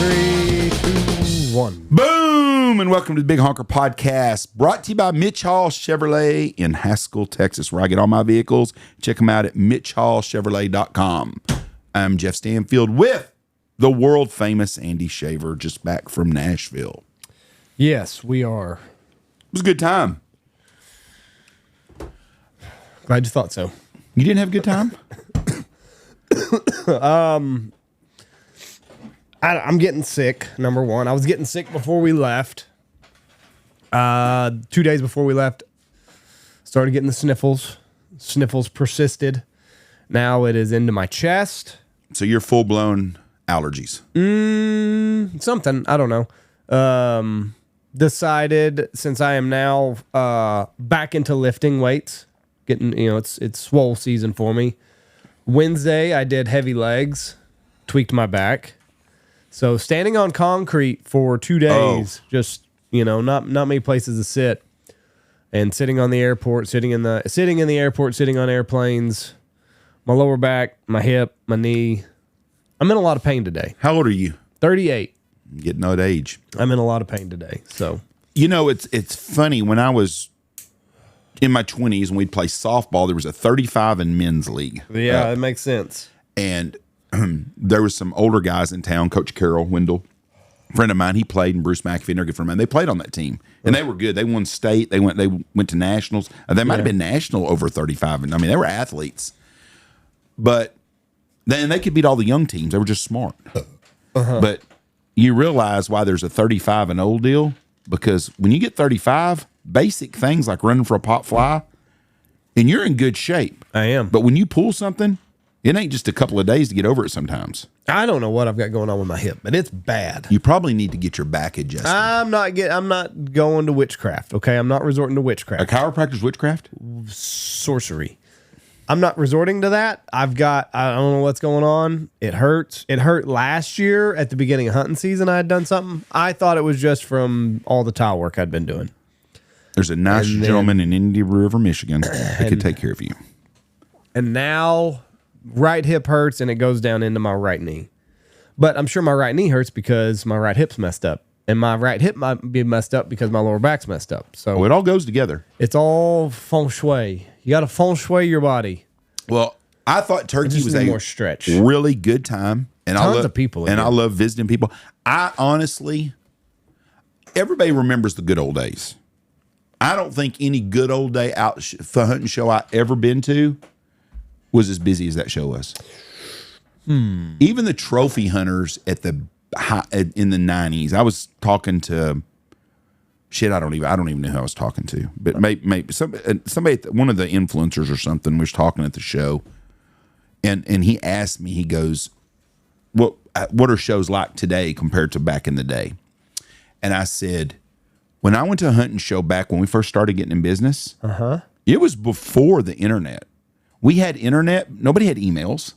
3, 2, 1. Boom! And welcome to the Big Honker Podcast, brought to you by Mitch Hall Chevrolet in Haskell, Texas, where I get all my vehicles. Check them out at mitchhallchevrolet.com. I'm Jeff Stanfield with the world-famous Andy Shaver, just back from Nashville. Yes, we are. It was a good time. Glad you thought so. You didn't have a good time? I'm getting sick, number one. I was getting sick before we left. 2 days before we left, started getting the sniffles. Sniffles persisted. Now it is into my chest. So you're full-blown allergies. Something. I don't know. Decided, since I am now back into lifting weights, getting, it's swole season for me. Wednesday, I did heavy legs, tweaked my back. So standing on concrete for 2 days, just, not many places to sit. And sitting on the airport, sitting in the airport, sitting on airplanes, my lower back, my hip, my knee. I'm in a lot of pain today. How old are you? 38. Getting old age. I'm in a lot of pain today. So, it's funny. When I was in my 20s and we'd play softball, there was a 35 in men's league. Yeah, it makes sense. And there was some older guys in town. Coach Carroll Wendell, a friend of mine, he played, and Bruce McAfee, another good friend of mine. They played on that team, and they were good. They won state. They went to nationals. They might have been national over 35. And they were athletes. But then they could beat all the young teams. They were just smart. But you realize why there's a 35 and old deal, because when you get 35, basic things like running for a pop fly, and you're in good shape. I am. But when you pull something, it ain't just a couple of days to get over it sometimes. I don't know what I've got going on with my hip, but it's bad. You probably need to get your back adjusted. I'm not going to witchcraft, okay? I'm not resorting to A witchcraft. chiropractor's witchcraft? Sorcery. I'm not resorting to that. I don't know what's going on. It hurts. It hurt last year at the beginning of hunting season. I had done something. I thought it was just from all the tile work I'd been doing. There's a nice gentleman in Indian River, Michigan that could take care of you. And now right hip hurts and it goes down into my right knee. But I'm sure my right knee hurts because my right hip's messed up. And my right hip might be messed up because my lower back's messed up. So it all goes together. It's all feng shui. You got to feng shui your body. Well, I thought Turkey was a more stretch. Really good time. And Tons of people. And I love visiting people. I honestly, everybody remembers the good old days. I don't think any good old day out for hunting show I ever been to was as busy as that show was. Even the trophy hunters in the 90s. I was talking to I don't even know who I was talking to, but maybe somebody, one of the influencers or something, was talking at the show, and he asked me. He goes, "What are shows like today compared to back in the day?" And I said, when I went to a hunting show back when we first started getting in business, it was before the internet. We had internet. Nobody had emails.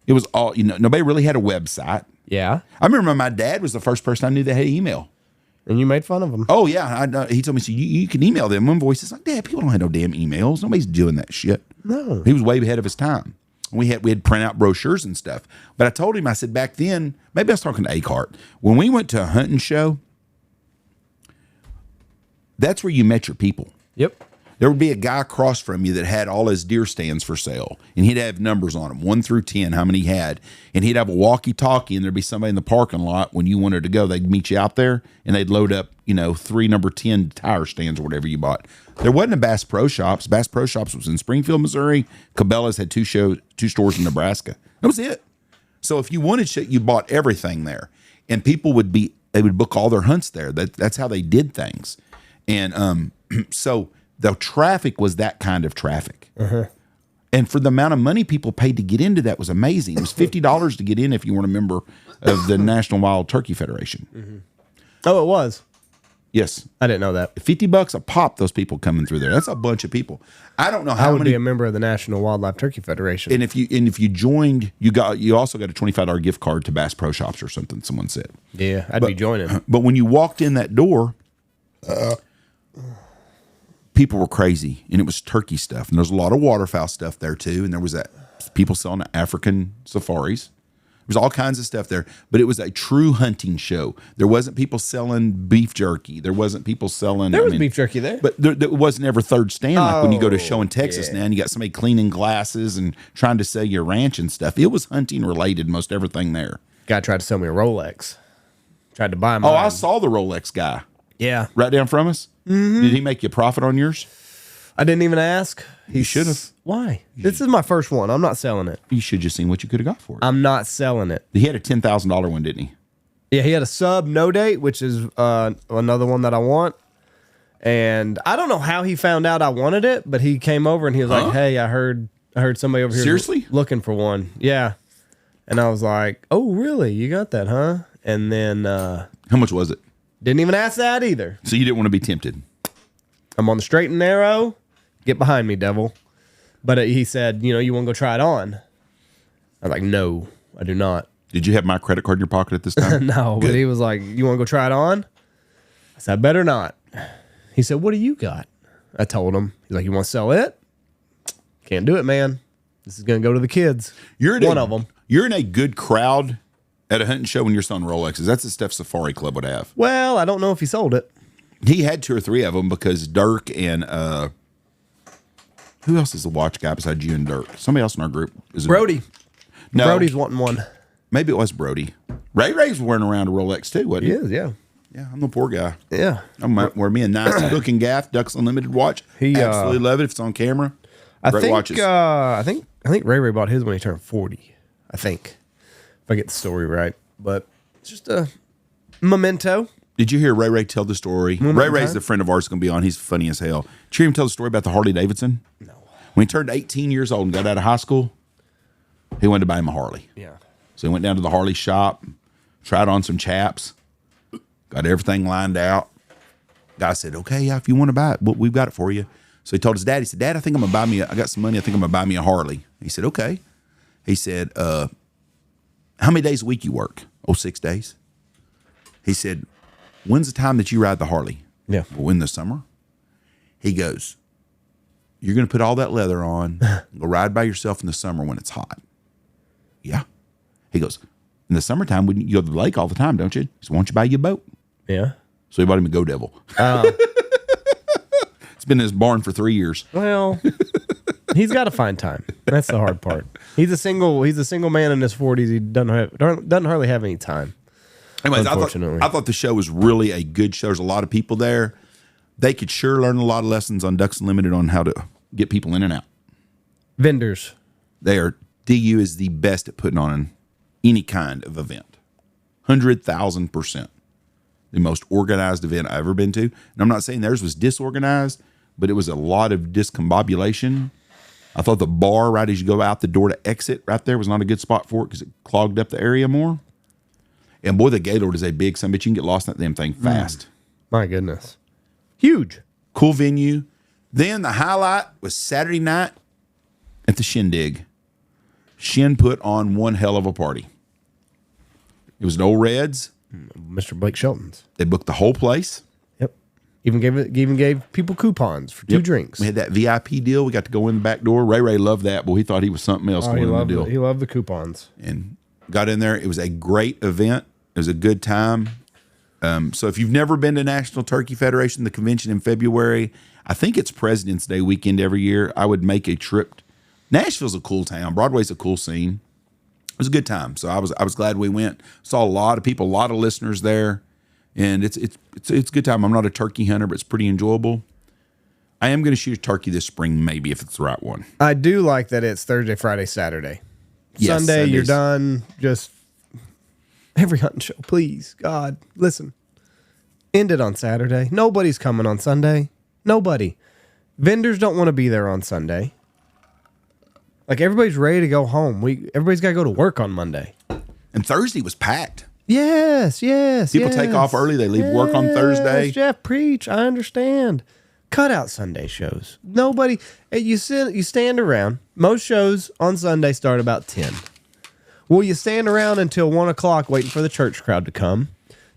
It was all, nobody really had a website. Yeah. I remember my dad was the first person I knew that had email. And you made fun of him. Oh, yeah. He told me, so you can email them. One voice is like, Dad, people don't have no damn emails. Nobody's doing that shit. No. He was way ahead of his time. We had print out brochures and stuff. But I told him, I said, back then, maybe I was talking to Acart. When we went to a hunting show, that's where you met your people. Yep. There would be a guy across from you that had all his deer stands for sale, and he'd have numbers on them, 1 through 10, how many he had, and he'd have a walkie-talkie, and there'd be somebody in the parking lot when you wanted to go. They'd meet you out there, and they'd load up, 3 number 10 tire stands or whatever you bought. There wasn't a Bass Pro Shops. Bass Pro Shops was in Springfield, Missouri. Cabela's had two stores in Nebraska. That was it. So if you wanted shit, you bought everything there, and people would book all their hunts there. That's how they did things, and so. The traffic was that kind of traffic. And for the amount of money people paid to get into that was amazing. It was $50 to get in if you weren't a member of the National Wild Turkey Federation. Oh, it was? Yes. I didn't know that. $50 a pop, those people coming through there. That's a bunch of people. I don't know how many. I would be a member of the National Wildlife Turkey Federation. And if you joined, you also got a $25 gift card to Bass Pro Shops or something, someone said. Yeah, I'd be joining. But when you walked in that door, people were crazy, and it was turkey stuff, and there's a lot of waterfowl stuff there too, and there was that people selling African safaris. was all kinds of stuff there, but it was a true hunting show. There wasn't people selling beef jerky. There wasn't people selling. There was beef jerky there, but there wasn't ever third stand like when you go to a show in Texas now, and you got somebody cleaning glasses and trying to sell your ranch and stuff. It was hunting related, most everything there. Guy tried to sell me a Rolex. Tried to buy mine. Oh, I saw the Rolex guy. Yeah, right down from us. Mm-hmm. Did he make you a profit on yours? I didn't even ask. He should have. Why? This is my first one. I'm not selling it. You should just seen what you could have got for it. I'm not selling it. He had a $10,000 one, didn't he? Yeah, he had a sub no date, which is another one that I want. And I don't know how he found out I wanted it, but he came over and he was like, "Hey, I heard somebody over here seriously looking for one." Yeah, and I was like, "Oh, really? You got that, huh?" And then how much was it? Didn't even ask that either. So you didn't want to be tempted. I'm on the straight and narrow. Get behind me, devil. But he said, you want to go try it on? I was like, no, I do not. Did you have my credit card in your pocket at this time? No, Good. But he was like, you want to go try it on? I said, I better not. He said, what do you got? I told him. He's like, you want to sell it? Can't do it, man. This is going to go to the kids. You're one of them. You're in a good crowd at a hunting show when you're selling Rolexes. That's the stuff Safari Club would have. Well, I don't know if he sold it. He had 2 or 3 of them because Dirk and who else is the watch guy besides you and Dirk? Somebody else in our group. Is Brody. No. Brody's wanting one. Maybe it was Brody. Ray's wearing around a Rolex too, wasn't he? He is, yeah. Yeah, I'm the poor guy. Yeah. I'm wearing me a nice Hook and Gaff Ducks Unlimited watch. He absolutely love it if it's on camera. Great watches. I think Ray Bought his when he turned 40. I think, if I get the story right. But it's just a memento. Did you hear Ray tell the story? Ray's the friend of ours going to be on. He's funny as hell. Did you hear him tell the story about the Harley Davidson? No. When he turned 18 years old and got out of high school, he wanted to buy him a Harley. Yeah. So he went down to the Harley shop, tried on some chaps, got everything lined out. Guy said, okay, yeah, if you want to buy it, we've got it for you. So he told his dad, he said, Dad, I think I'm going to buy me, I got some money, I think I'm going to buy me a Harley. He said, okay. He said, how many days a week you work? Oh, 6 days. He said, when's the time that you ride the Harley? Yeah. Well, in the summer. He goes, you're going to put all that leather on, go ride by yourself in the summer when it's hot. Yeah. He goes, in the summertime, you go to the lake all the time, don't you? He said, why don't you buy you a boat? Yeah. So he bought him a Go Devil. It's been in his barn for 3 years. Well, he's got to find time. That's the hard part. He's a single man in his 40s. He doesn't hardly have any time. Anyways, Unfortunately. I thought the show was really a good show. There's a lot of people there. They could sure learn a lot of lessons on Ducks Unlimited on how to get people in and out. Vendors. DU is the best at putting on any kind of event. 100,000%. The most organized event I've ever been to. And I'm not saying theirs was disorganized, but it was a lot of discombobulation. I thought the bar right as you go out the door to exit right there was not a good spot for it because it clogged up the area more. And boy, the Gaylord is a big son, but you can get lost in that damn thing fast. My goodness. Huge. Cool venue. Then the highlight was Saturday night at the Shindig. Shin put on one hell of a party. It was an Old Reds. Mr. Blake Shelton's. They booked the whole place. Yep. Even gave people coupons for 2 drinks. We had that VIP deal. We got to go in the back door. Ray loved that. Boy, he thought he was something else going in the deal. He loved the coupons. And got in there. It was a great event. It was a good time. So if you've never been to National Turkey Federation, the convention in February, I think it's President's Day weekend every year. I would make a trip. Nashville's a cool town. Broadway's a cool scene. It was a good time. So I was glad we went. Saw a lot of people, a lot of listeners there, and it's a good time. I'm not a turkey hunter, but it's pretty enjoyable. I am going to shoot a turkey this spring, maybe if it's the right one. I do like that it's Thursday, Friday, Saturday. Yes, Sunday, Sundays. you're done. Just every hunting show, please, God, listen. End it on Saturday. Nobody's coming on Sunday. Nobody. Vendors don't want to be there on Sunday. Like, everybody's ready to go home. Everybody's got to go to work on Monday. And Thursday was packed. Yes. People take off early. They leave work on Thursday. Jeff, preach. I understand. Cut out Sunday shows. Nobody. You stand around. Most shows on Sunday start about 10. Well, you stand around until 1 o'clock waiting for the church crowd to come.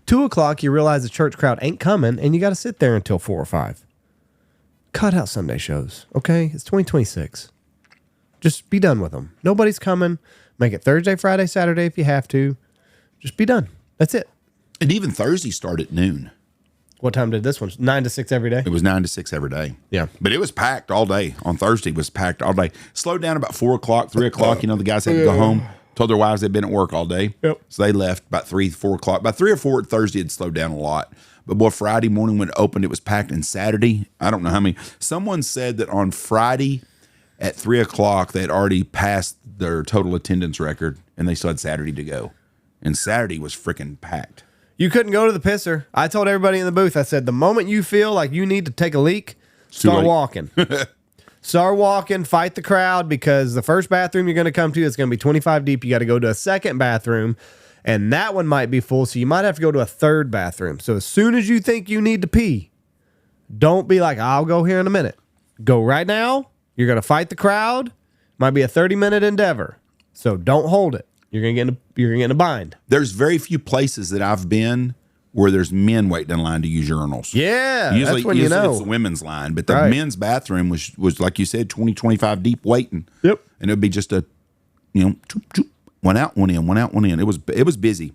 2 o'clock, you realize the church crowd ain't coming, and you got to sit there until 4 or 5. Cut out Sunday shows, okay? It's 2026. Just be done with them. Nobody's coming. Make it Thursday, Friday, Saturday if you have to. Just be done. That's it. And even Thursday started at noon. What time did this one? 9 to 6 every day? It was 9 to 6 every day. Yeah. But it was packed all day. On Thursday, it was packed all day. Slowed down about 4 o'clock, 3 o'clock. You know, the guys had to go home. Told their wives they'd been at work all day. Yep. So they left about 3, 4 o'clock. About 3 or 4 Thursday, it slowed down a lot. But boy, Friday morning when it opened, it was packed. And Saturday, I don't know how many. Someone said that on Friday at 3 o'clock, they had already passed their total attendance record, and they still had Saturday to go. And Saturday was freaking packed. You couldn't go to the pisser. I told everybody in the booth, I said, the moment you feel like you need to take a leak, start walking. Start walking, fight the crowd, because the first bathroom you're going to come to is going to be 25 deep. You got to go to a second bathroom, and that one might be full, so you might have to go to a third bathroom. So as soon as you think you need to pee, don't be like, I'll go here in a minute. Go right now. You're going to fight the crowd. Might be a 30-minute endeavor. So don't hold it. You're gonna get in a bind. There's very few places that I've been where there's men waiting in line to use urinals. Yeah, that's when you know. It's the women's line, but the men's bathroom was like you said, 20, 25 deep waiting. Yep. And it would be just a, choop, choop, one out, one in, one out, one in. It was busy.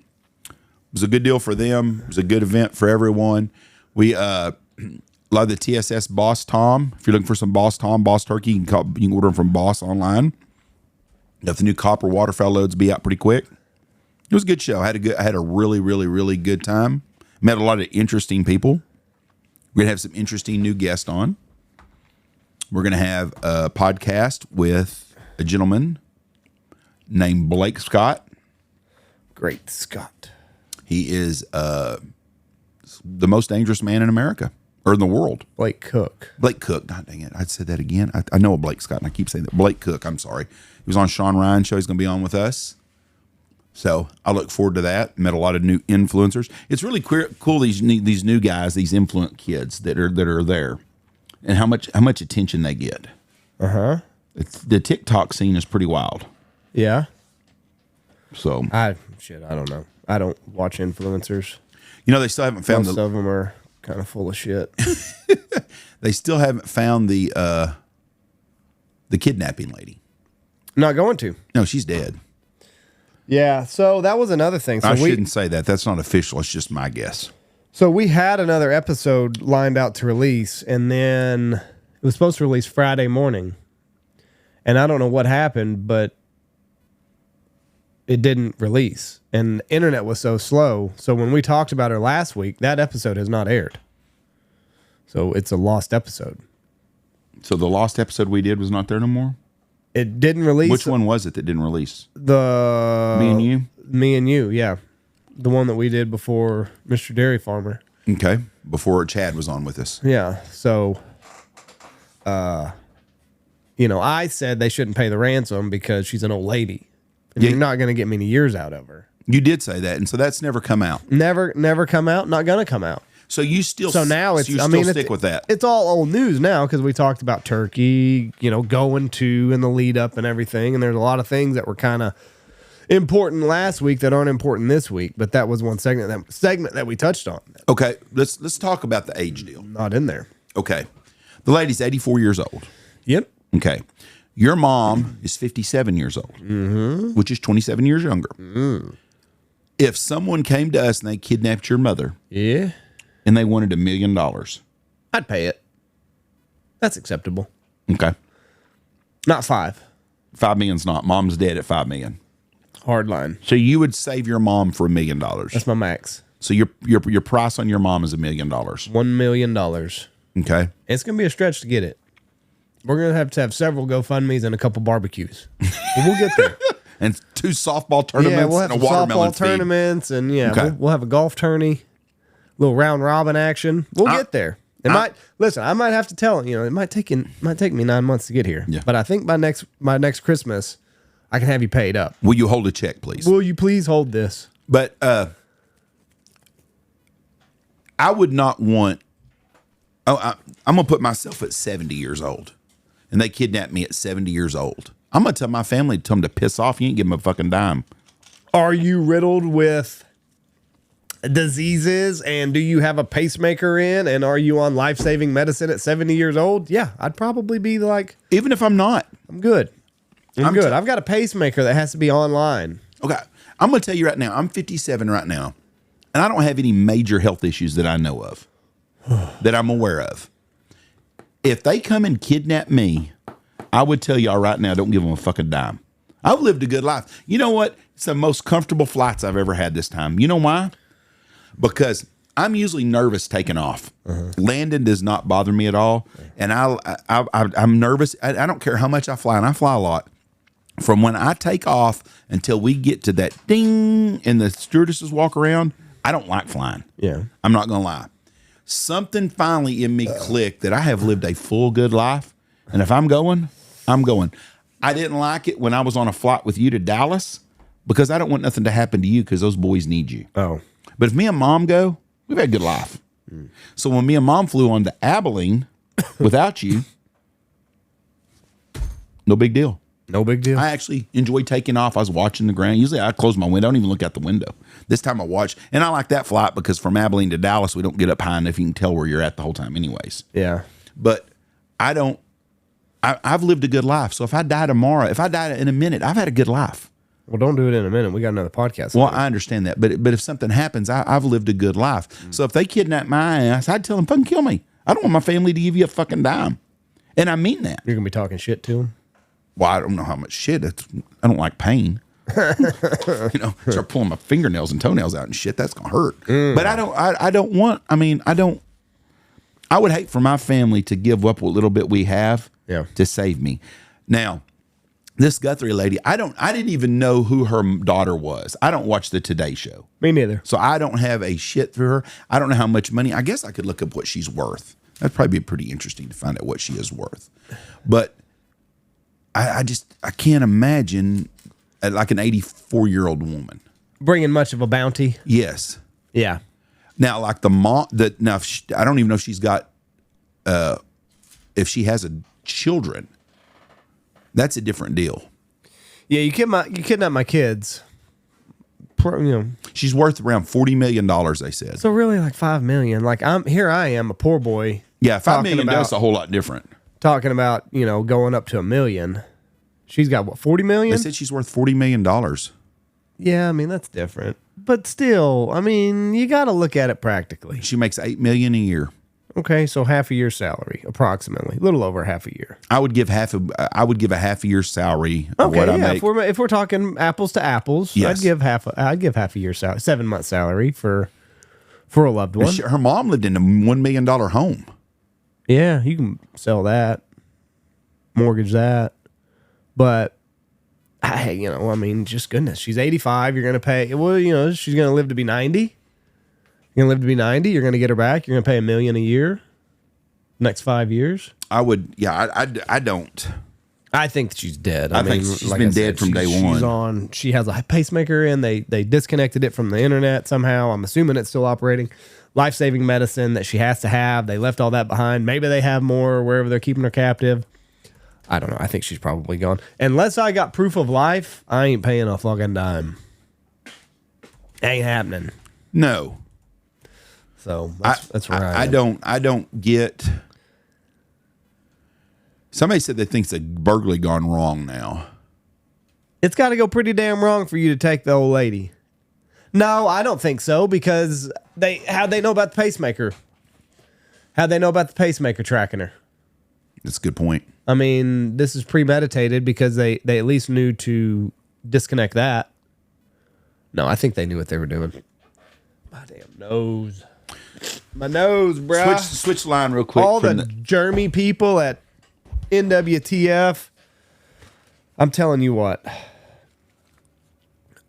It was a good deal for them. It was a good event for everyone. We love the TSS Boss Tom. If you're looking for some Boss Tom, Boss Turkey, you can order them from Boss online. If the new copper waterfowl loads be out pretty quick. It was a good show. I had a really, really, really good time. Met a lot of interesting people. We're gonna have some interesting new guests on. We're gonna have a podcast with a gentleman named Blake Scott. Great Scott. He is the most dangerous man in America or in the world. Blake Cook. Blake Cook. God dang it. I said that again. I know a Blake Scott, and I keep saying that. Blake Cook. I'm sorry. He was on Sean Ryan's show. He's going to be on with us. So I look forward to that. Met a lot of new influencers. It's really cool, these new guys, these influent kids that are there, and how much attention they get. Uh-huh. The TikTok scene is pretty wild. Yeah. So I don't know. I don't watch influencers. They still haven't found Most of them are kind of full of shit. They still haven't found the kidnapping lady. Not going to. No, she's dead. Yeah, so that was another thing. So I shouldn't say that. That's not official. It's just my guess. So we had another episode lined out to release, and then it was supposed to release Friday morning. And I don't know what happened, but it didn't release. And the internet was so slow. So when we talked about her last week, that episode has not aired. So it's a lost episode. So the lost episode we did was not there no more? It didn't release. Which one was it that didn't release? Me and You? Me and You, yeah. The one that we did before Mr. Dairy Farmer. Okay. Before Chad was on with us. Yeah. So, I said they shouldn't pay the ransom because she's an old lady. And you're not going to get many years out of her. You did say that, and so that's never come out. Never come out, not going to come out. So you still stick with that. It's all old news now because we talked about Turkey, going to and the lead up and everything. And there's a lot of things that were kind of important last week that aren't important this week. But that was one segment that we touched on. Okay, let's talk about the age deal. Not in there. Okay, the lady's 84 years old. Yep. Okay, your mom is 57 years old, which is 27 years younger. If someone came to us and they kidnapped your mother, yeah, and they wanted $1 million, I'd pay it. That's acceptable. Okay. Not 5. 5 million's not. Mom's dead at 5 million. Hard line. So you would save your mom for $1 million. That's my max. So your price on your mom is $1 million. $1 million. Okay. It's gonna be a stretch to get it. We're gonna have to have several GoFundMes and a couple barbecues. But we'll get there. And 2 softball tournaments we'll have and a watermelon softball tournaments, and we'll have a golf tourney, little round robin action. We'll get there. I might have to tell it might take me 9 months to get here. Yeah. But I think by next Christmas, I can have you paid up. Will you hold a check, please? Will you please hold this? But I would not want. I'm gonna put myself at 70 years old, and they kidnap me at 70 years old. I'm gonna tell my family, tell them to piss off. You ain't give them a fucking dime. Are you riddled with diseases, and do you have a pacemaker in, and are you on life-saving medicine at 70 years old? Yeah, I'd probably be like, even if I'm not, I'm good. I'm good. I've got a pacemaker that has to be online. Okay. I'm going to tell you right now, I'm 57 right now, and I don't have any major health issues that I know of, that I'm aware of. If they come and kidnap me, I would tell y'all right now, don't give them a fucking dime. I've lived a good life. You know what? It's the most comfortable flights I've ever had this time. You know why? Because I'm usually nervous taking off. Landing does not bother me at all. And I'm nervous. I don't care how much I fly, and I fly a lot. From when I take off until we get to that ding and the stewardesses walk around, I don't like flying. Yeah. I'm not going to lie. Something finally in me clicked that I have lived a full, good life. And if I'm going, I'm going. I didn't like it when I was on a flight with you to Dallas because I don't want nothing to happen to you because those boys need you. Oh. But if me and Mom go, we've had a good life. So when me and Mom flew on to Abilene without you, no big deal. No big deal. I actually enjoy taking off. I was watching the ground. Usually I close my window. I don't even look out the window. This time I watch. And I like that flight because from Abilene to Dallas, we don't get up high enough. You can tell where you're at the whole time anyways. Yeah. But I've lived a good life. So if I die tomorrow, if I die in a minute, I've had a good life. Well, don't do it in a minute. We got another podcast. Well, I understand that. But if something happens, I've lived a good life. So if they kidnap my ass, I'd tell them, fucking kill me. I don't want my family to give you a fucking dime. And I mean that. You're going to be talking shit to them? Well, I don't know how much shit. I don't like pain. Start pulling my fingernails and toenails out and shit. That's gonna hurt. But I don't want. I mean, I would hate for my family to give up what little bit we have. Yeah. To save me. Now, this Guthrie lady, I didn't even know who her daughter was. I don't watch the Today Show. Me neither. So I don't have a shit through her. I don't know how much money. I guess I could look up what she's worth. That'd probably be pretty interesting to find out what she is worth. But I can't imagine like an 84-year-old woman bringing much of a bounty. Yes. Yeah. Now, like the mom. I don't even know if she's got. If she has children, that's a different deal. Yeah, you kidnap my kids. She's worth around $40 million. They said. So really, like $5 million. Like I am a poor boy. Yeah, $5 million. That's a whole lot different. Talking about, going up to $1 million. She's got what, 40 million? They said she's worth $40 million. Yeah, I mean, that's different. But still, I mean, you got to look at it practically. She makes $8 million a year. Okay, so half a year's salary, approximately. A little over half a year. I would give a half a year's salary of what I make. If we're talking apples to apples, yes. I'd give half a year's salary, 7 months salary for a loved one. Her mom lived in a $1 million home. Yeah, you can sell that, mortgage that. But, just goodness, she's 85. You're going to pay, she's going to live to be 90. You're going to live to be 90. You're going to get her back. You're going to pay $1 million a year next 5 years. I would, I don't. I think she's dead. I think she's been dead from day one. She has a pacemaker in. They disconnected it from the internet somehow. I'm assuming it's still operating. Life-saving medicine that she has to have. They left all that behind. Maybe they have more wherever they're keeping her captive. I don't know. I think she's probably gone. Unless I got proof of life, I ain't paying a fucking dime. Ain't happening. No. So that's where I don't get. Somebody said they think it's a burglary gone wrong now. It's got to go pretty damn wrong for you to take the old lady. No, I don't think so, because how'd they know about the pacemaker? How'd they know about the pacemaker tracking her? That's a good point. I mean, this is premeditated because they at least knew to disconnect that. No, I think they knew what they were doing. My damn nose. My nose, bruh. Switch line real quick. All the Jeremy people at NWTF. I'm telling you what.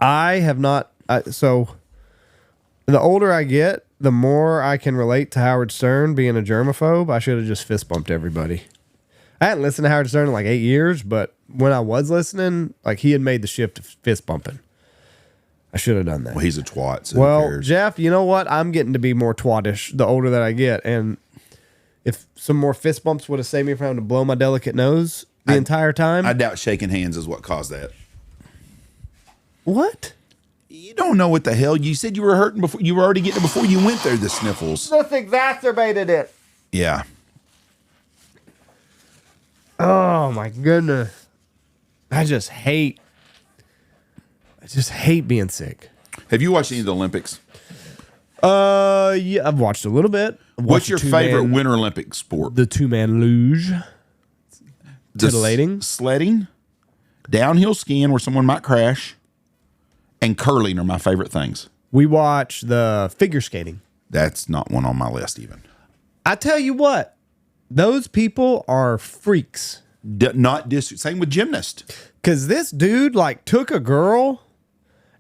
I have not... so, the older I get, the more I can relate to Howard Stern being a germaphobe. I should have just fist bumped everybody. I hadn't listened to Howard Stern in like 8 years, but when I was listening, like he had made the shift to fist bumping. I should have done that. Well, he's a twat. So Jeff, you know what? I'm getting to be more twatish the older that I get. And if some more fist bumps would have saved me from having to blow my delicate nose the entire time. I doubt shaking hands is what caused that. What? You don't know what the hell. You said you were hurting before. You were already getting it before you went there, the sniffles. This exacerbated it. Yeah. Oh, my goodness. I just hate being sick. Have you watched any of the Olympics? Yeah, I've watched a little bit. What's your favorite Winter Olympic sport? The 2-man luge. Titillating. Sledding, downhill skiing where someone might crash, and curling are my favorite things. We watch the figure skating. That's not one on my list even. I tell you what, those people are freaks. Same with gymnast. Because this dude like took a girl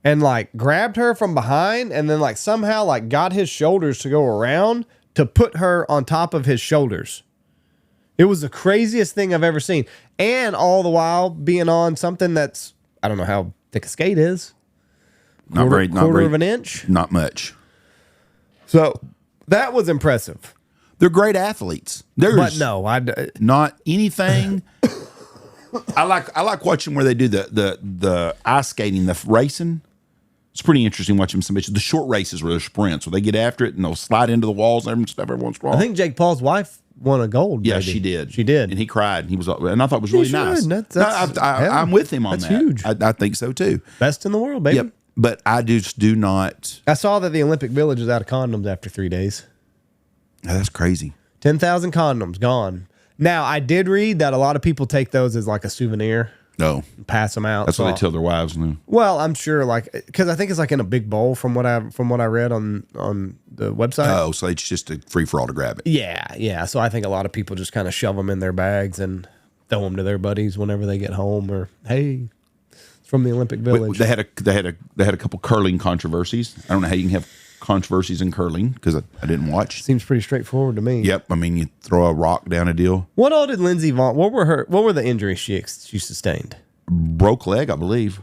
and like grabbed her from behind and then like somehow like got his shoulders to go around to put her on top of his shoulders. It was the craziest thing I've ever seen. And all the while being on something that's, I don't know how thick a skate is. Quarter of an inch. Not much. So that was impressive. They're great athletes. But no, not anything. I like watching where they do the ice skating, the racing. It's pretty interesting watching some bitches. The short races where they're sprints, where they get after it and they'll slide into the walls and stuff every once in a while. I think Jake Paul's wife won a gold. Yeah, maybe. she did. She did. And he cried. And he was, and I thought it was really nice. I'm with him on that. That's huge. I think so too. Best in the world, baby. Yep. But I just do not. I saw that the Olympic Village is out of condoms after 3 days. Oh, that's crazy. 10,000 condoms gone. Now, I did read that a lot of people take those as like a souvenir. No. Pass them out. That's what they tell their wives now. Well, I'm sure, like, because I think it's like in a big bowl from what I read on the website. Oh, so it's just a free for all to grab it. Yeah. So I think a lot of people just kind of shove them in their bags and throw them to their buddies whenever they get home. Or hey, it's from the Olympic Village. They had a couple curling controversies. I don't know how you can have controversies in curling because I didn't watch. Seems pretty straightforward to me. Yep. I mean, you throw a rock down a deal. What all did Lindsey Vonn? What were the injuries she sustained? Broke leg, I believe.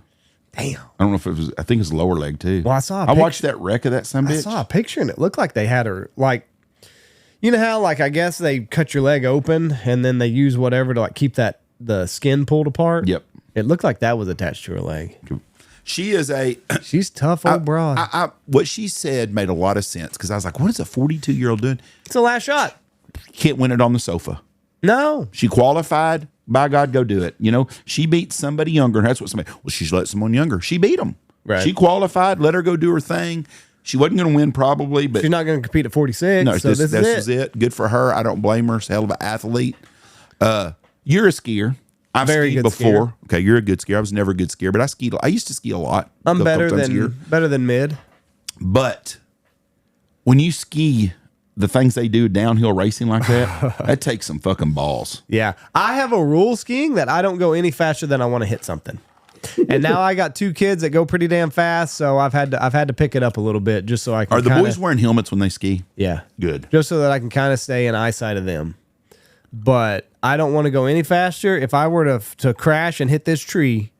Damn. I don't know if it was. I think it's lower leg too. Well, I watched that wreck of that son bitch. I saw a picture and it looked like they had her like. You know how like I guess they cut your leg open and then they use whatever to like keep the skin pulled apart. Yep. It looked like that was attached to her leg. She's tough old broad. What she said made a lot of sense because I was like, what is a 42-year-old doing? It's the last shot. Can't win it on the sofa. No. She qualified. By God, go do it. You know, she beat somebody younger. And that's what she's let someone younger. She beat them. Right. She qualified. Let her go do her thing. She wasn't going to win probably, but she's not going to compete at 46. No, so this is it. Good for her. I don't blame her. She's a hell of an athlete. You're a skier. I've skied before. Skier. Okay, you're a good skier. I was never a good skier, but I skied. I used to ski a lot. I'm better than mid. But when you ski the things they do downhill racing like that, that takes some fucking balls. Yeah. I have a rule skiing that I don't go any faster than I want to hit something. And now I got 2 kids that go pretty damn fast, so I've had to pick it up a little bit just so I can. Are the boys wearing helmets when they ski? Yeah. Good. Just so that I can kind of stay in eyesight of them. But I don't want to go any faster. If I were to crash and hit this tree,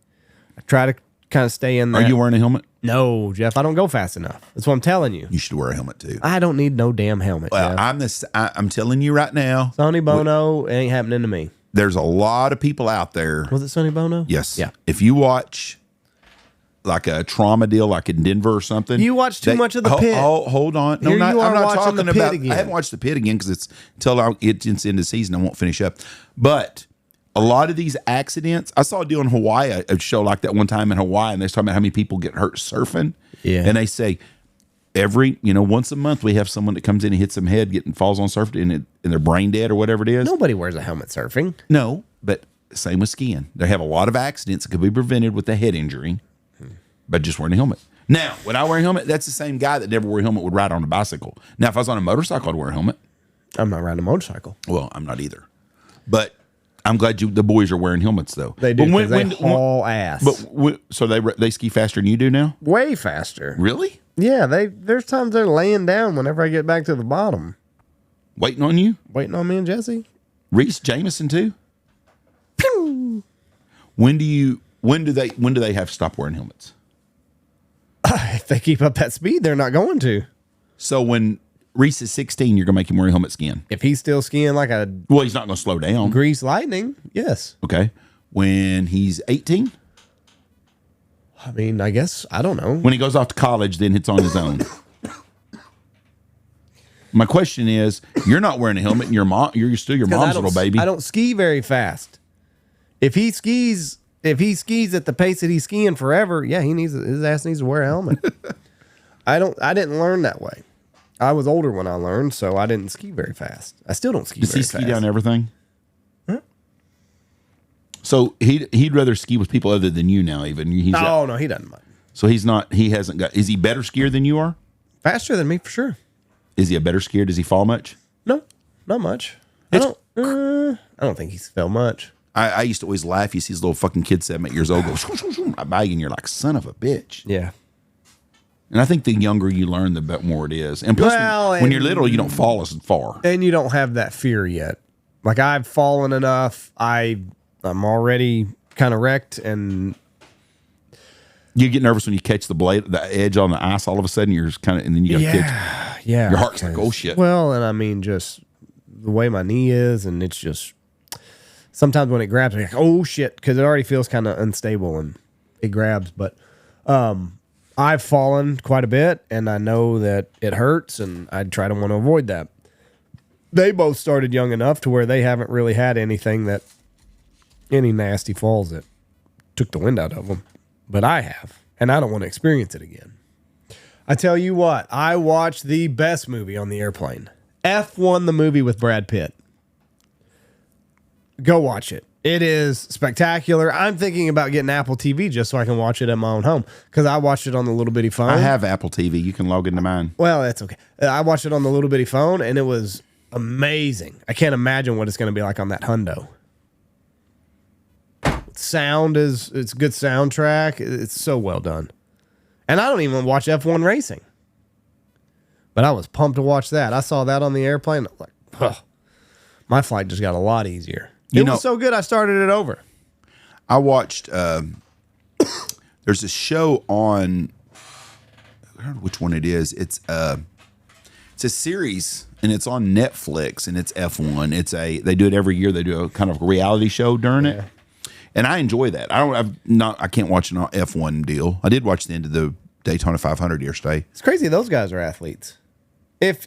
I try to kind of stay in there. Are you wearing a helmet? No, Jeff, I don't go fast enough. That's what I'm telling you. You should wear a helmet too. I don't need no damn helmet. Well, Jeff. I'm telling you right now. Sonny Bono, it ain't happening to me. There's a lot of people out there. Was it Sonny Bono? Yes. Yeah. If you watch like a trauma deal like in Denver or something. You watch too much of The Pit. Hold on. No, I'm not talking The Pit about again. I haven't watched The Pit again because it's until it's into the season I won't finish up. But a lot of these accidents, I saw a deal in Hawaii, a show like that one time in Hawaii, and they was talking about how many people get hurt surfing. Yeah. And they say once a month we have someone that comes in and hits them head, falls on surf and they're brain dead or whatever it is. Nobody wears a helmet surfing. No, but same with skiing. They have a lot of accidents that could be prevented with a head injury, but just wearing a helmet. Now, when I wear a helmet, that's the same guy that never wore a helmet would ride on a bicycle. Now, if I was on a motorcycle, I'd wear a helmet. I'm not riding a motorcycle. Well, I'm not either. But I'm glad the boys are wearing helmets, though. They do, because they haul ass. But so they ski faster than you do now? Way faster. Really? Yeah, there's times they're laying down whenever I get back to the bottom. Waiting on you? Waiting on me and Jesse. Reese Jameson too? Pew! When do they have to stop wearing helmets? If they keep up that speed, they're not going to. So when Reese is 16, you're going to make him wear a helmet skiing? If he's still skiing like a... Well, he's not going to slow down. Grease lightning, yes. Okay. When he's 18? I mean, I guess, I don't know. When he goes off to college, then it's on his own. My question is, you're not wearing a helmet and you're still your mom's little baby. I don't ski very fast. If he skis if he skis at the pace that he's skiing forever, yeah, his ass needs to wear a helmet. I didn't learn that way. I was older when I learned, so I didn't ski very fast. I still don't ski Does very he fast. ski down everything? Huh? So he'd rather ski with people other than you now, even. No, he doesn't mind. So he hasn't got, is he better skier than you are? Faster than me, for sure. Is he a better skier? Does he fall much? No, not much. I don't think he's fell much. I used to always laugh. You see these little fucking kids 7, 8 years old go right by you, and you're like, son of a bitch. Yeah. And I think the younger you learn, the more it is. And plus, when you're little, you don't fall as far. And you don't have that fear yet. Like, I've fallen enough. I'm already kind of wrecked, and you get nervous when you catch the edge on the ice. All of a sudden, you're kind of, and then you got kicked. Yeah. Your heart's like, oh shit. Well, and I mean, just the way my knee is, and it's just sometimes when it grabs, I'm like, oh shit, because it already feels kind of unstable and it grabs. But I've fallen quite a bit, and I know that it hurts, and I try to want to avoid that. They both started young enough to where they haven't really had anything that any nasty falls that took the wind out of them. But I have, and I don't want to experience it again. I tell you what, I watched the best movie on the airplane. F1, the movie with Brad Pitt. Go watch it. It is spectacular. I'm thinking about getting Apple TV just so I can watch it at my own home, because I watched it on the little bitty phone. I have Apple TV. You can log into mine. Well, that's okay. I watched it on the little bitty phone, and it was amazing. I can't imagine what it's going to be like on that hundo. Sound it's good soundtrack. It's so well done. And I don't even watch F1 racing. But I was pumped to watch that. I saw that on the airplane. I'm like, ugh. My flight just got a lot easier. It was so good, I started it over. I watched, there's a show on, I don't know which one it is. It's a series, and it's on Netflix, and it's F1. They do it every year. They do a kind of reality show during it. And I enjoy that. I can't watch an F1 deal. I did watch the end of the Daytona 500 yesterday. It's crazy those guys are athletes.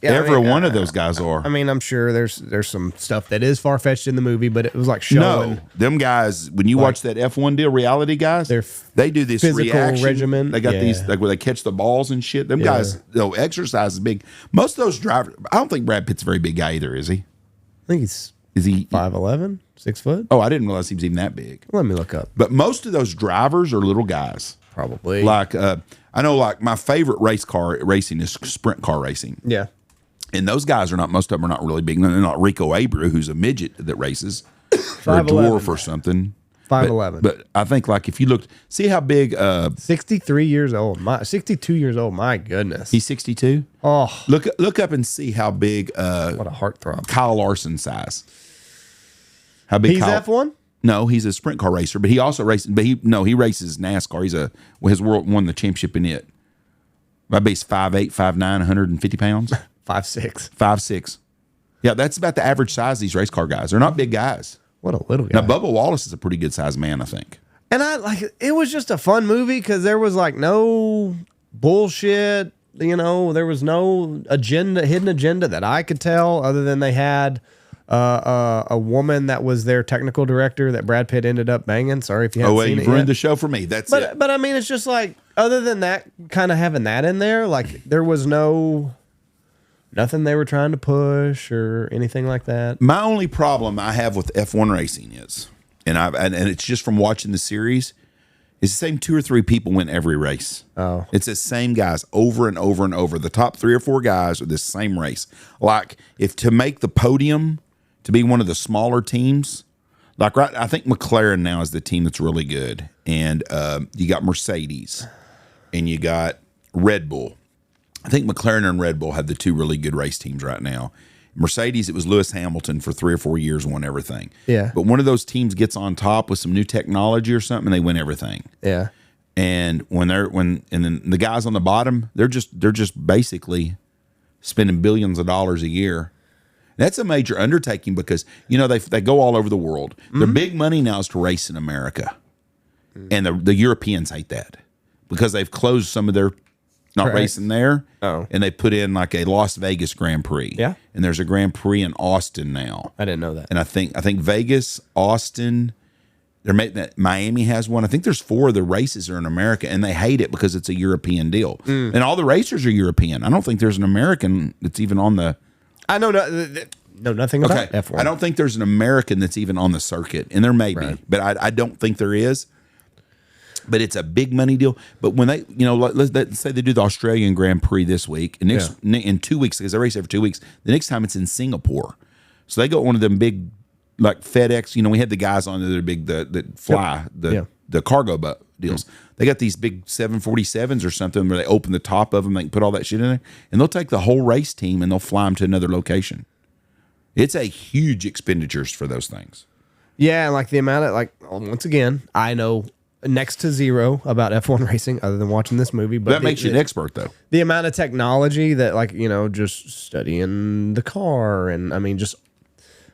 Every one of those guys are. I mean, I'm sure there's some stuff that is far-fetched in the movie, but it was like showing. No, them guys, when you watch that F1 deal, reality guys, they do this physical reaction regimen. They got these, like where they catch the balls and shit. Them guys, exercise is big. Most of those drivers, I don't think Brad Pitt's a very big guy either, is he? I think he's 5'11", 6 foot. Oh, I didn't realize he was even that big. Let me look up. But most of those drivers are little guys. Probably. Like, I know, like, my favorite race car racing is sprint car racing. Yeah. And those guys are not, most of them are not really big. They're not Rico Abreu, who's a midget that races, or a dwarf or something. 5'11". But I think, like, if you look, see how big. 63 years old. 62 years old. My goodness. He's 62? Oh. Look up and see how big. What a heartthrob. Kyle Larson size. How big he's F1? No, he's a sprint car racer, but he also races. But he races NASCAR. His world won the championship in it. My base 5'8", 5'9", 150 pounds. 5'6". 5'6". Yeah, that's about the average size of these race car guys. They're not big guys. What a little guy. Now, Bubba Wallace is a pretty good sized man, I think. And it was just a fun movie because there was like no bullshit. There was no hidden agenda that I could tell, other than they had a woman that was their technical director that Brad Pitt ended up banging. Sorry if you haven't seen it. You've ruined the show for me. That's it. But I mean, it's just like, other than that, kind of having that in there, like there was nothing they were trying to push or anything like that. My only problem I have with F1 racing is, and it's just from watching the series, is the same 2 or 3 people win every race. Oh. It's the same guys over and over and over. The top 3 or 4 guys are the same race. Like, if to make the podium to be one of the smaller teams, like I think McLaren now is the team that's really good. And you got Mercedes and you got Red Bull. I think McLaren and Red Bull have the 2 really good race teams right now. Mercedes, it was Lewis Hamilton for 3 or 4 years, won everything. Yeah. But one of those teams gets on top with some new technology or something, and they win everything. Yeah. And and then the guys on the bottom, they're just basically spending billions of dollars a year. That's a major undertaking because they go all over the world. Mm-hmm. Their big money now is to race in America, and the Europeans hate that because they've closed some of their. Not racing there. Oh. And they put in like a Las Vegas Grand Prix. Yeah. And there's a Grand Prix in Austin now. I didn't know that. And I think Vegas, Austin, They're making that. Miami has one. I think there's 4 of the races are in America, and they hate it because it's a European deal. And all the racers are European. I don't think there's an American that's even on the. I know nothing about F1. I don't think there's an American that's even on the circuit, and there may be, but I don't think there is. But it's a big money deal. But when they, let's say they do the Australian Grand Prix this week, and in 2 weeks, because they race every 2 weeks, the next time it's in Singapore. So they got one of them big, like FedEx. We had the guys on there big that fly the cargo boat deals. They got these big 747s or something where they open the top of them, they can put all that shit in there, and they'll take the whole race team and they'll fly them to another location. It's a huge expenditures for those things. Yeah, and like the amount of once again, I know next to zero about F1 racing other than watching this movie. But that makes you an expert, though. The amount of technology that, just studying the car. And I mean, I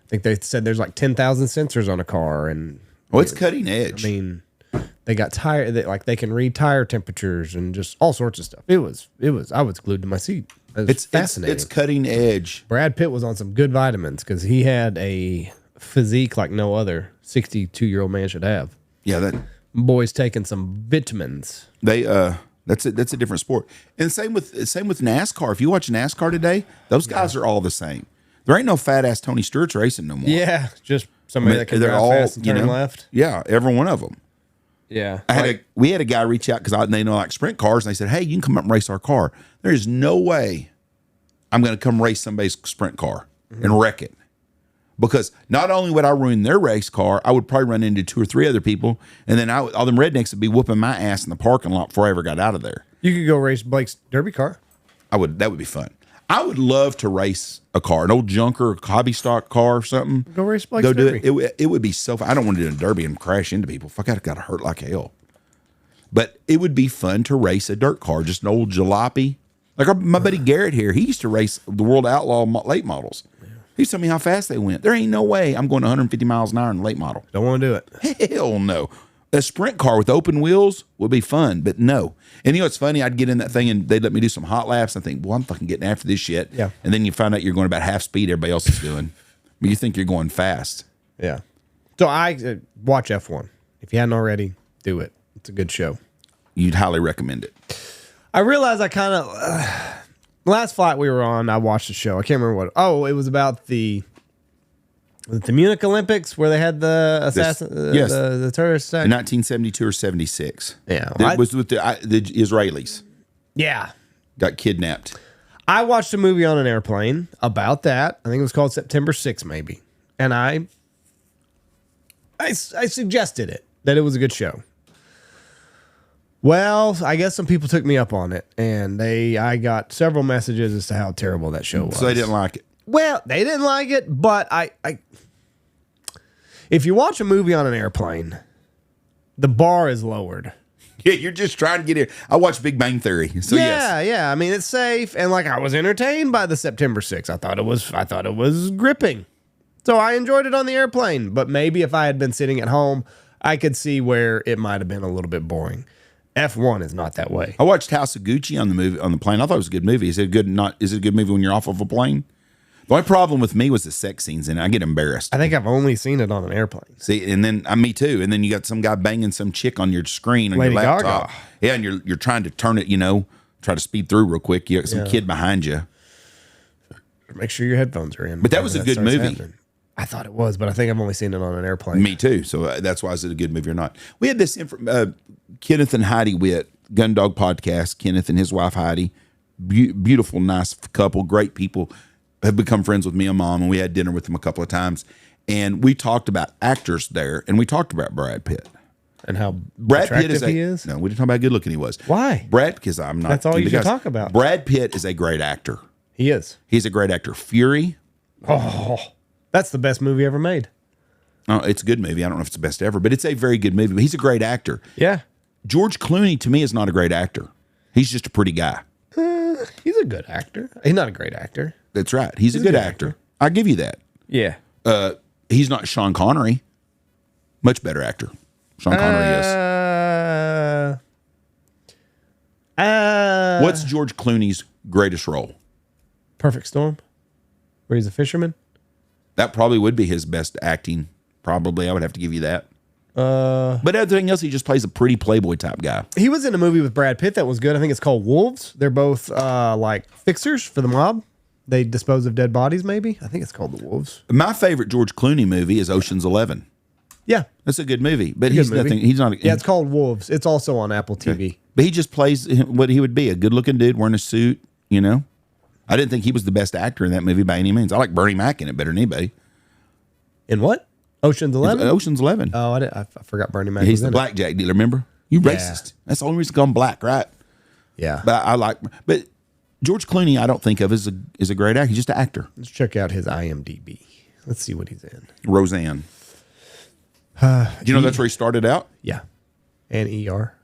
think they said there's like 10,000 sensors on a car. And it's cutting edge. I mean, they got tire, they can read tire temperatures and just all sorts of stuff. I was glued to my seat. It's fascinating. It's cutting edge. Brad Pitt was on some good vitamins because he had a physique like no other 62-year-old man should have. Yeah, that. Boys taking some vitamins. That's a different sport. And same with NASCAR. If you watch NASCAR today, those guys are all the same. There ain't no fat ass Tony Stewart's racing no more. Yeah, just somebody that can drive fast and turn left. Yeah, every one of them. Yeah, we had a guy reach out because they know like sprint cars, and they said, "Hey, you can come up and race our car." There is no way I'm going to come race somebody's sprint car and wreck it. Because not only would I ruin their race car, I would probably run into 2 or 3 other people, and then all them rednecks would be whooping my ass in the parking lot before I ever got out of there. You could go race Blake's derby car. That would be fun. I would love to race a car, an old junker, hobby stock car or something. Go race Blake's derby. Do it. It would be so fun. I don't want to do a derby and crash into people. Fuck, I'd got to hurt like hell. But it would be fun to race a dirt car, just an old jalopy. Like my buddy Garrett here, he used to race the World Outlaw late models. He told me how fast they went. There ain't no way I'm going 150 miles an hour in a late model. Don't want to do it. Hell no. A sprint car with open wheels would be fun, but no. And it's funny, I'd get in that thing and they'd let me do some hot laps. I think, well, I'm fucking getting after this shit. Yeah. And then you find out you're going about half speed everybody else is doing. But you think you're going fast. Yeah. So I watch F1. If you hadn't already, do it. It's a good show. You'd highly recommend it. I realized I kind of... last flight we were on, I watched the show. I can't remember what. Oh, it was about the Munich Olympics where they had the assassin, the terrorist attack. In 1972 or 76. Yeah, it was with the Israelis. Yeah, got kidnapped. I watched a movie on an airplane about that. I think it was called September 6th, maybe, and I suggested it that it was a good show. Well, I guess some people took me up on it, and I got several messages as to how terrible that show was. So they didn't like it. Well, they didn't like it, but if you watch a movie on an airplane, the bar is lowered. Yeah, you're just trying to get in. I watched Big Bang Theory, so yes. Yeah. I mean, it's safe, and I was entertained by the September 6th. I thought it was gripping, so I enjoyed it on the airplane. But maybe if I had been sitting at home, I could see where it might have been a little bit boring. F1 is not that way. I watched House of Gucci on the plane. I thought it was a good movie. Is it a good movie when you're off of a plane? The only problem with me was the sex scenes in it. I get embarrassed. I think I've only seen it on an airplane. See, and then me too. And then you got some guy banging some chick on your screen on Lady your laptop. Gaga. Yeah, and you're trying to turn it, try to speed through real quick. You got some kid behind you. Make sure your headphones are in. But that was a good movie. Happening. I thought it was, but I think I've only seen it on an airplane. Me too. So that's why is it a good movie or not? We had this Kenneth and Heidi Witt, Gun Dog Podcast. Kenneth and his wife Heidi, beautiful, nice couple, great people, have become friends with me and Mom, and we had dinner with them a couple of times, and we talked about actors there, and we talked about Brad Pitt and how Brad Pitt he is. No, we didn't talk about how good looking he was. Why? Because I'm not. That's all you should talk about. Brad Pitt is a great actor. He is. He's a great actor. Fury. Oh, that's the best movie ever made. Oh, it's a good movie. I don't know if it's the best ever, but it's a very good movie. But he's a great actor. Yeah. George Clooney, to me, is not a great actor. He's just a pretty guy. He's a good actor. He's not a great actor. That's right. He's a good actor. I'll give you that. Yeah. He's not Sean Connery. Much better actor. Sean Connery is. What's George Clooney's greatest role? Perfect Storm, where he's a fisherman. That probably would be his best acting. Probably. I would have to give you that. But everything else, he just plays a pretty playboy type guy. He was in a movie with Brad Pitt that was good. I think it's called Wolves. They're both like fixers for the mob. They dispose of dead bodies, maybe. I think it's called The Wolves. My favorite George Clooney movie is Ocean's 11. Yeah. That's a good movie, but he's nothing. He's not. Yeah, it's called Wolves. It's also on Apple TV. But he just plays what he would be, a good-looking dude wearing a suit, you know? I didn't think he was the best actor in that movie by any means. I like Bernie Mac in it better than anybody. In what? Ocean's 11? Ocean's 11. Oh, I forgot Bernie Mac. He's the blackjack dealer, remember? You racist. That's the only reason I'm black, right? Yeah. But George Clooney, I don't think of as a great actor. He's just an actor. Let's check out his IMDb. Let's see what he's in. Roseanne. Do you know that's where he started out? Yeah. And ER.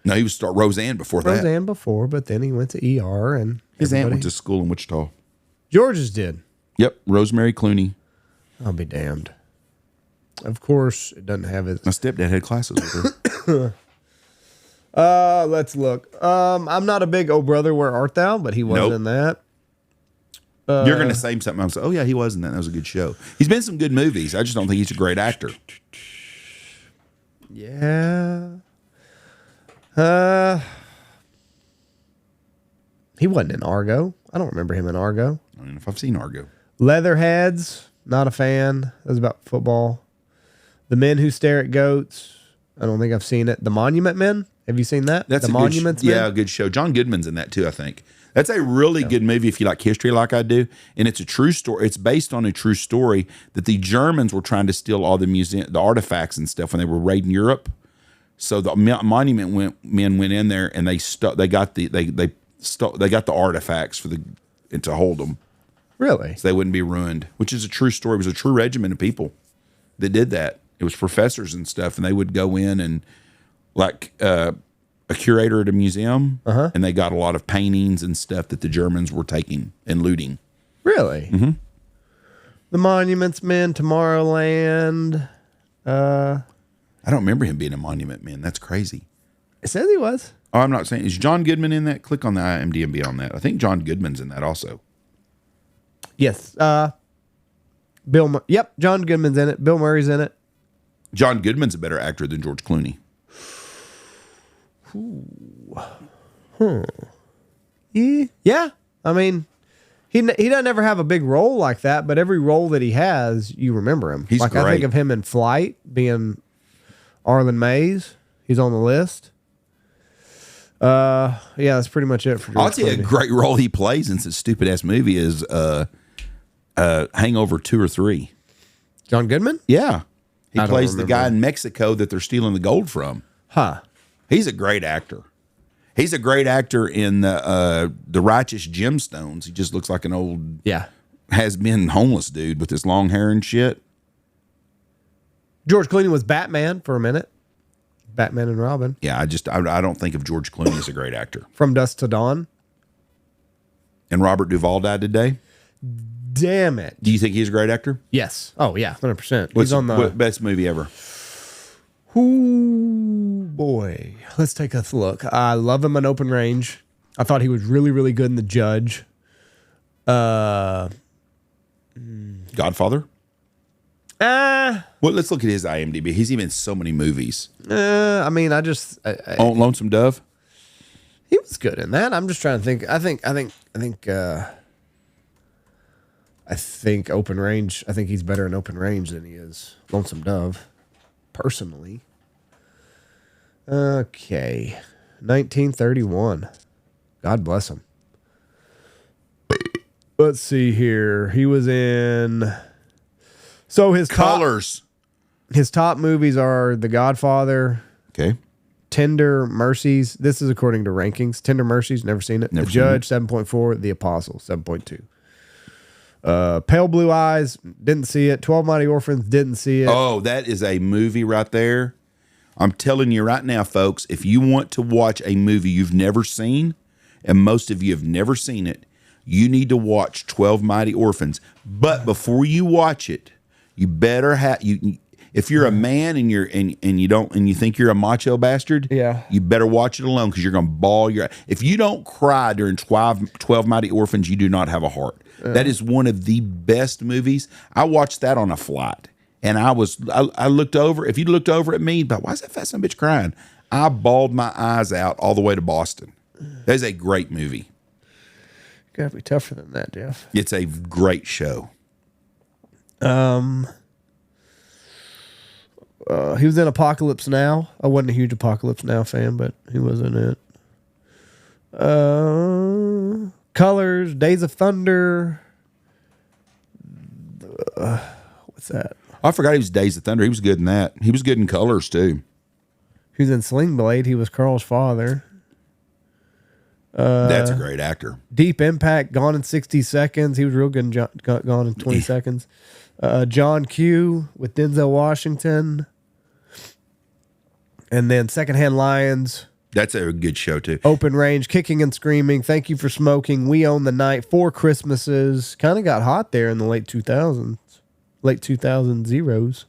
No, he was Roseanne before that. Roseanne before, but then he went to ER and his aunt went to school in Wichita. George's did. Yep, Rosemary Clooney. I'll be damned. Of course, it doesn't have his. My stepdad had classes with her. Let's look. I'm not a big Oh Brother, Where Art Thou, but he was in that. You're going to say something. I'm saying, oh yeah, he was in that. That was a good show. He's been in some good movies. I just don't think he's a great actor. Yeah. He wasn't in Argo. I don't remember him in Argo. I don't know if I've seen Argo. Leatherheads, not a fan. That was about football. The Men Who Stare at Goats. I don't think I've seen it. The Monument Men. Have you seen that? That's the a Monuments Men? Yeah, a good show. John Goodman's in that too, I think. That's a really good movie if you like history like I do. And it's a true story. It's based on a true story that the Germans were trying to steal all the artifacts and stuff when they were raiding Europe. So the Monument Men went in there and they got the artifacts and to hold them. Really? So they wouldn't be ruined, which is a true story. It was a true regiment of people that did that. It was professors and stuff, and they would go in and like a curator at a museum, and they got a lot of paintings and stuff that the Germans were taking and looting. Really? Mm-hmm. The Monuments Men, Tomorrowland. I don't remember him being a Monument Man. That's crazy. It says he was. Oh, I'm not saying. Is John Goodman in that? Click on the IMDb on that. I think John Goodman's in that also. Yes. Yep, John Goodman's in it. Bill Murray's in it. John Goodman's a better actor than George Clooney. Yeah. I mean, he doesn't ever have a big role like that, but every role that he has, you remember him. He's like great. I think of him in Flight, being Arlen Mays. He's on the list. Yeah, that's pretty much it for George I'll tell you Clooney. a great role he plays in this stupid ass movie is Hangover 2 or 3. John Goodman? Yeah. He plays the guy remember. in Mexico that they're stealing the gold from. Huh. He's a great actor. He's a great actor in the Righteous Gemstones. He just looks like an old has-been homeless dude with his long hair and shit. George Clooney was Batman for a minute. Batman and Robin. Yeah, I don't think of George Clooney as a great actor. From Dusk to Dawn. And Robert Duvall died today. Damn it. Do you think he's a great actor? Yes. Oh, yeah, 100%. What's He's on the... what best movie ever? Ooh, boy. Let's take a look. I love him in Open Range. I thought he was really, really good in The Judge. Godfather? Well, let's look at his IMDb. He's even in so many movies. I mean, Lonesome Dove? he was good in that. I'm just trying to think. I think Open Range. I think he's better in Open Range than he is Lonesome Dove, personally. Okay, 1931. God bless him. Let's see here. He was in. So his Colors. His top movies are The Godfather, Okay. Tender Mercies. This is according to rankings. Tender Mercies, never seen it. Never The seen Judge, 7.4. The Apostle, 7.2. Pale Blue Eyes, didn't see it. 12 Mighty Orphans, didn't see it. Oh, that is a movie right there. I'm telling you right now, folks, if you want to watch a movie you've never seen, and most of you have never seen it, you need to watch 12 Mighty Orphans. But before you watch it, you better have if you're a man and you think you're a macho bastard, you better watch it alone because you're gonna bawl your. If you don't cry during 12 Mighty Orphans, you do not have a heart. That is one of the best movies. I watched that on a flight, And I looked over. If you looked over at me, but why is that fat son of a bitch crying? I bawled my eyes out all the way to Boston. That is a great movie. Gotta be tougher than that, Jeff. It's a great show. He was in Apocalypse Now. I wasn't a huge Apocalypse Now fan, but he was in it. Colors, Days of Thunder. What's that? I forgot he was Days of Thunder. He was good in that. He was good in Colors too. He was in Sling Blade. He was Carl's father. That's a great actor. Deep Impact, Gone in 60 Seconds. He was real good in Gone in 20 Seconds. John Q with Denzel Washington. And then Secondhand Lions. That's a good show too. Open Range, Kicking and Screaming, Thank You for Smoking, We Own the Night, Four Christmases. Kind of got hot there in the late 2000s. Late 2000 zeros.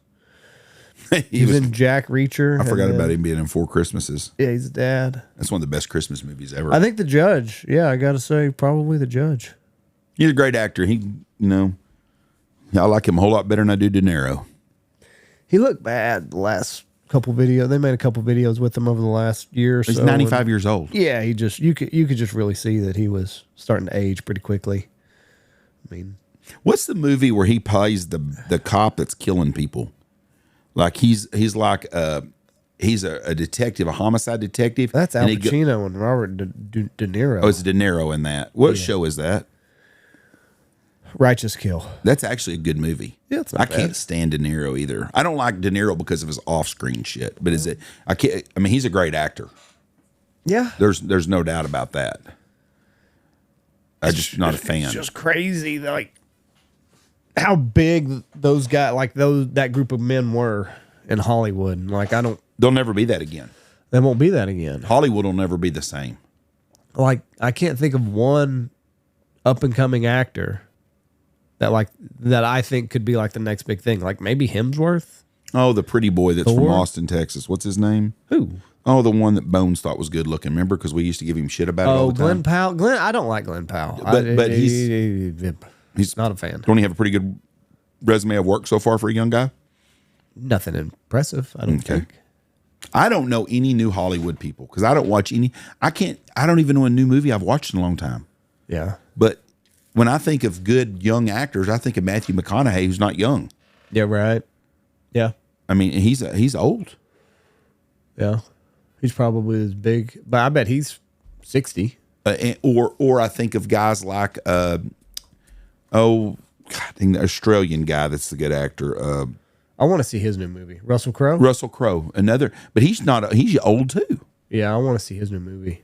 He was in Jack Reacher. I forgot about him being in Four Christmases. Yeah, he's dad. That's one of the best Christmas movies ever. I think The Judge. Yeah, I got to say, probably The Judge. He's a great actor. I like him a whole lot better than I do De Niro. He looked bad the last couple videos. They made a couple videos with him over the last year or so. He's 95 years old. Yeah, you could just really see that he was starting to age pretty quickly. I mean, what's the movie where he plays the cop that's killing people? Like he's like he's a detective, a homicide detective. that's Al Pacino and Robert De Niro. Oh, it's De Niro in that. What show is that? Righteous Kill. That's actually a good movie. Yeah, it's not bad. Can't stand De Niro either. I don't like De Niro because of his off-screen shit. But he's a great actor. Yeah. There's no doubt about that. I'm just not a fan. It's just crazy, like how big those guys, like that group of men were in Hollywood. Like they'll never be that again. They won't be that again. Hollywood will never be the same. Like I can't think of one up and coming actor that I think could be like the next big thing. Like maybe Hemsworth. Oh, the pretty boy that's Thor? from Austin, Texas. What's his name? Who? Oh, the one that Bones thought was good looking. Remember? Because we used to give him shit about it all the Glenn time. Powell. I don't like Glenn Powell. But he's not a fan. Don't he have a pretty good resume of work so far for a young guy? Nothing impressive, I don't think. I don't know any new Hollywood people because I don't watch any. I don't even know a new movie I've watched in a long time. Yeah. But when I think of good young actors, I think of Matthew McConaughey, who's not young. Yeah, right. Yeah. I mean, he's old. Yeah. He's probably as big, but I bet he's 60. Or I think of guys like the Australian guy that's the good actor. I want to see his new movie. Russell Crowe? Russell Crowe, another, but he's old too. Yeah, I want to see his new movie.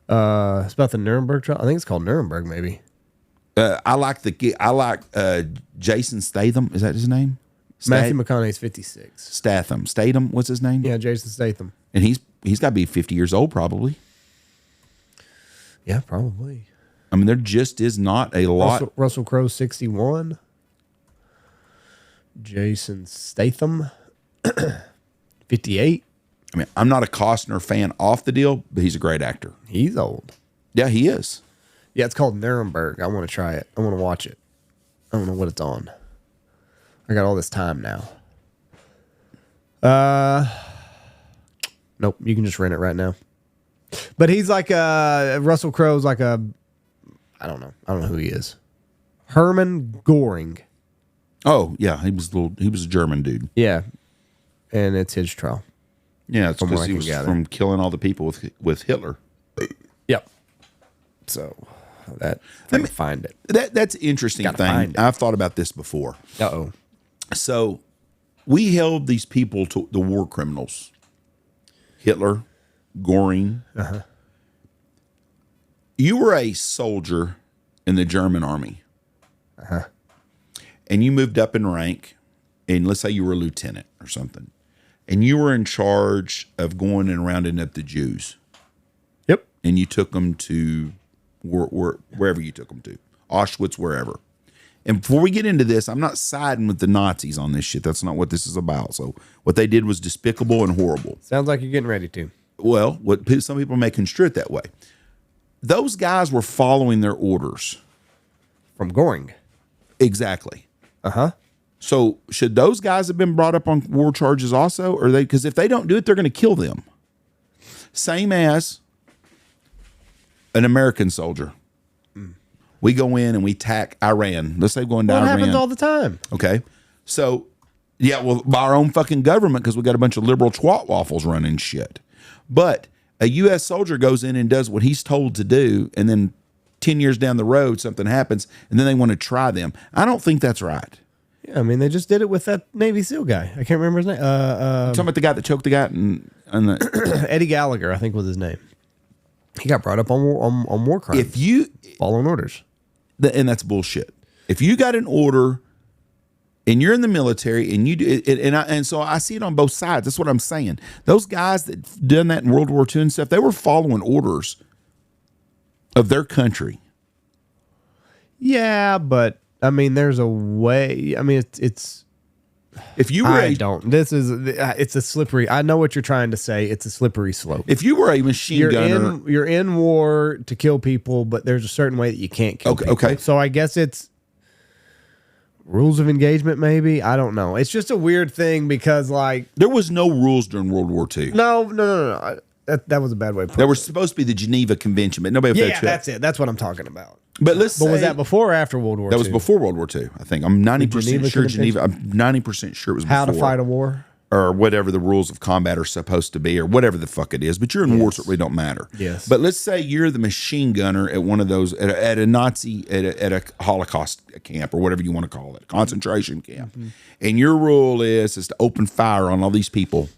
It's about the Nuremberg trial. I think it's called Nuremberg, maybe. I like Jason Statham. Is that his name? Matthew McConaughey's 56. Statham. What's his name? Yeah, Jason Statham. And he's got to be 50 years old probably. Yeah, probably. I mean, there just is not a lot. Russell Crowe, 61. Jason Statham, 58. I mean, I'm not a Costner fan off the deal, but he's a great actor. He's old. Yeah, he is. Yeah, it's called Nuremberg. I want to try it. I want to watch it. I don't know what it's on. I got all this time now. Nope, you can just rent it right now. But he's like Russell Crowe's like I don't know who he is. Herman Goring. Oh yeah, he was a German dude. Yeah, and it's his trial. Yeah, it's because he was from killing all the people with Hitler. Yep. So that let me find it. That's an interesting thing. I've thought about this before. Uh-oh. So we held these people to the war criminals. Hitler, Goring. Uh-huh. You were a soldier in the German army. Uh-huh. And you moved up in rank, and let's say you were a lieutenant or something, and you were in charge of going and rounding up the Jews. Yep. And you took them to wherever you took them to, Auschwitz, wherever. And before we get into this, I'm not siding with the Nazis on this shit. That's not what this is about. So what they did was despicable and horrible. Sounds like you're getting ready to. Well, some people may construe it that way. Those guys were following their orders. From Goring. Exactly. Uh-huh. So should those guys have been brought up on war charges also? Or they, because if they don't do it, they're going to kill them. Same as an American soldier. We go in and we attack Iran. Let's say going to Iran. It happens all the time. Okay. So, yeah, well, by our own fucking government, because we got a bunch of liberal twat waffles running shit. But a U.S. soldier goes in and does what he's told to do, and then 10 years down the road, something happens, and then they want to try them. I don't think that's right. Yeah, I mean, they just did it with that Navy SEAL guy. I can't remember his name. Talking about the guy that choked the guy and the Eddie Gallagher, I think was his name. He got brought up on war crimes. If you following orders. And that's bullshit. If you got an order and you're in the military and you do it, and so I see it on both sides. That's what I'm saying. Those guys that done that in World War II and stuff, they were following orders of their country. Yeah, but I mean, there's a way. I mean, it's. If you were it's a slippery. I know what you're trying to say. It's a slippery slope. If you were a machine gunner, you're in war to kill people, but there's a certain way that you can't kill people. Okay. So I guess it's rules of engagement. Maybe I don't know. It's just a weird thing because like there was no rules during World War II. No. That was a bad way to put it. There was supposed to be the Geneva Convention, but nobody. Yeah, that's it. That's what I'm talking about. But let's. Was that before or after World War II? That was before World War II. I think I'm 90% sure Geneva. I'm 90% sure it was how before. to fight a war or whatever the rules of combat are supposed to be, or whatever the fuck it is. But you're in war, so it really don't matter. Yes. But let's say you're the machine gunner at one of those at a Nazi at a Holocaust camp or whatever you want to call it, concentration camp, and your rule is to open fire on all these people,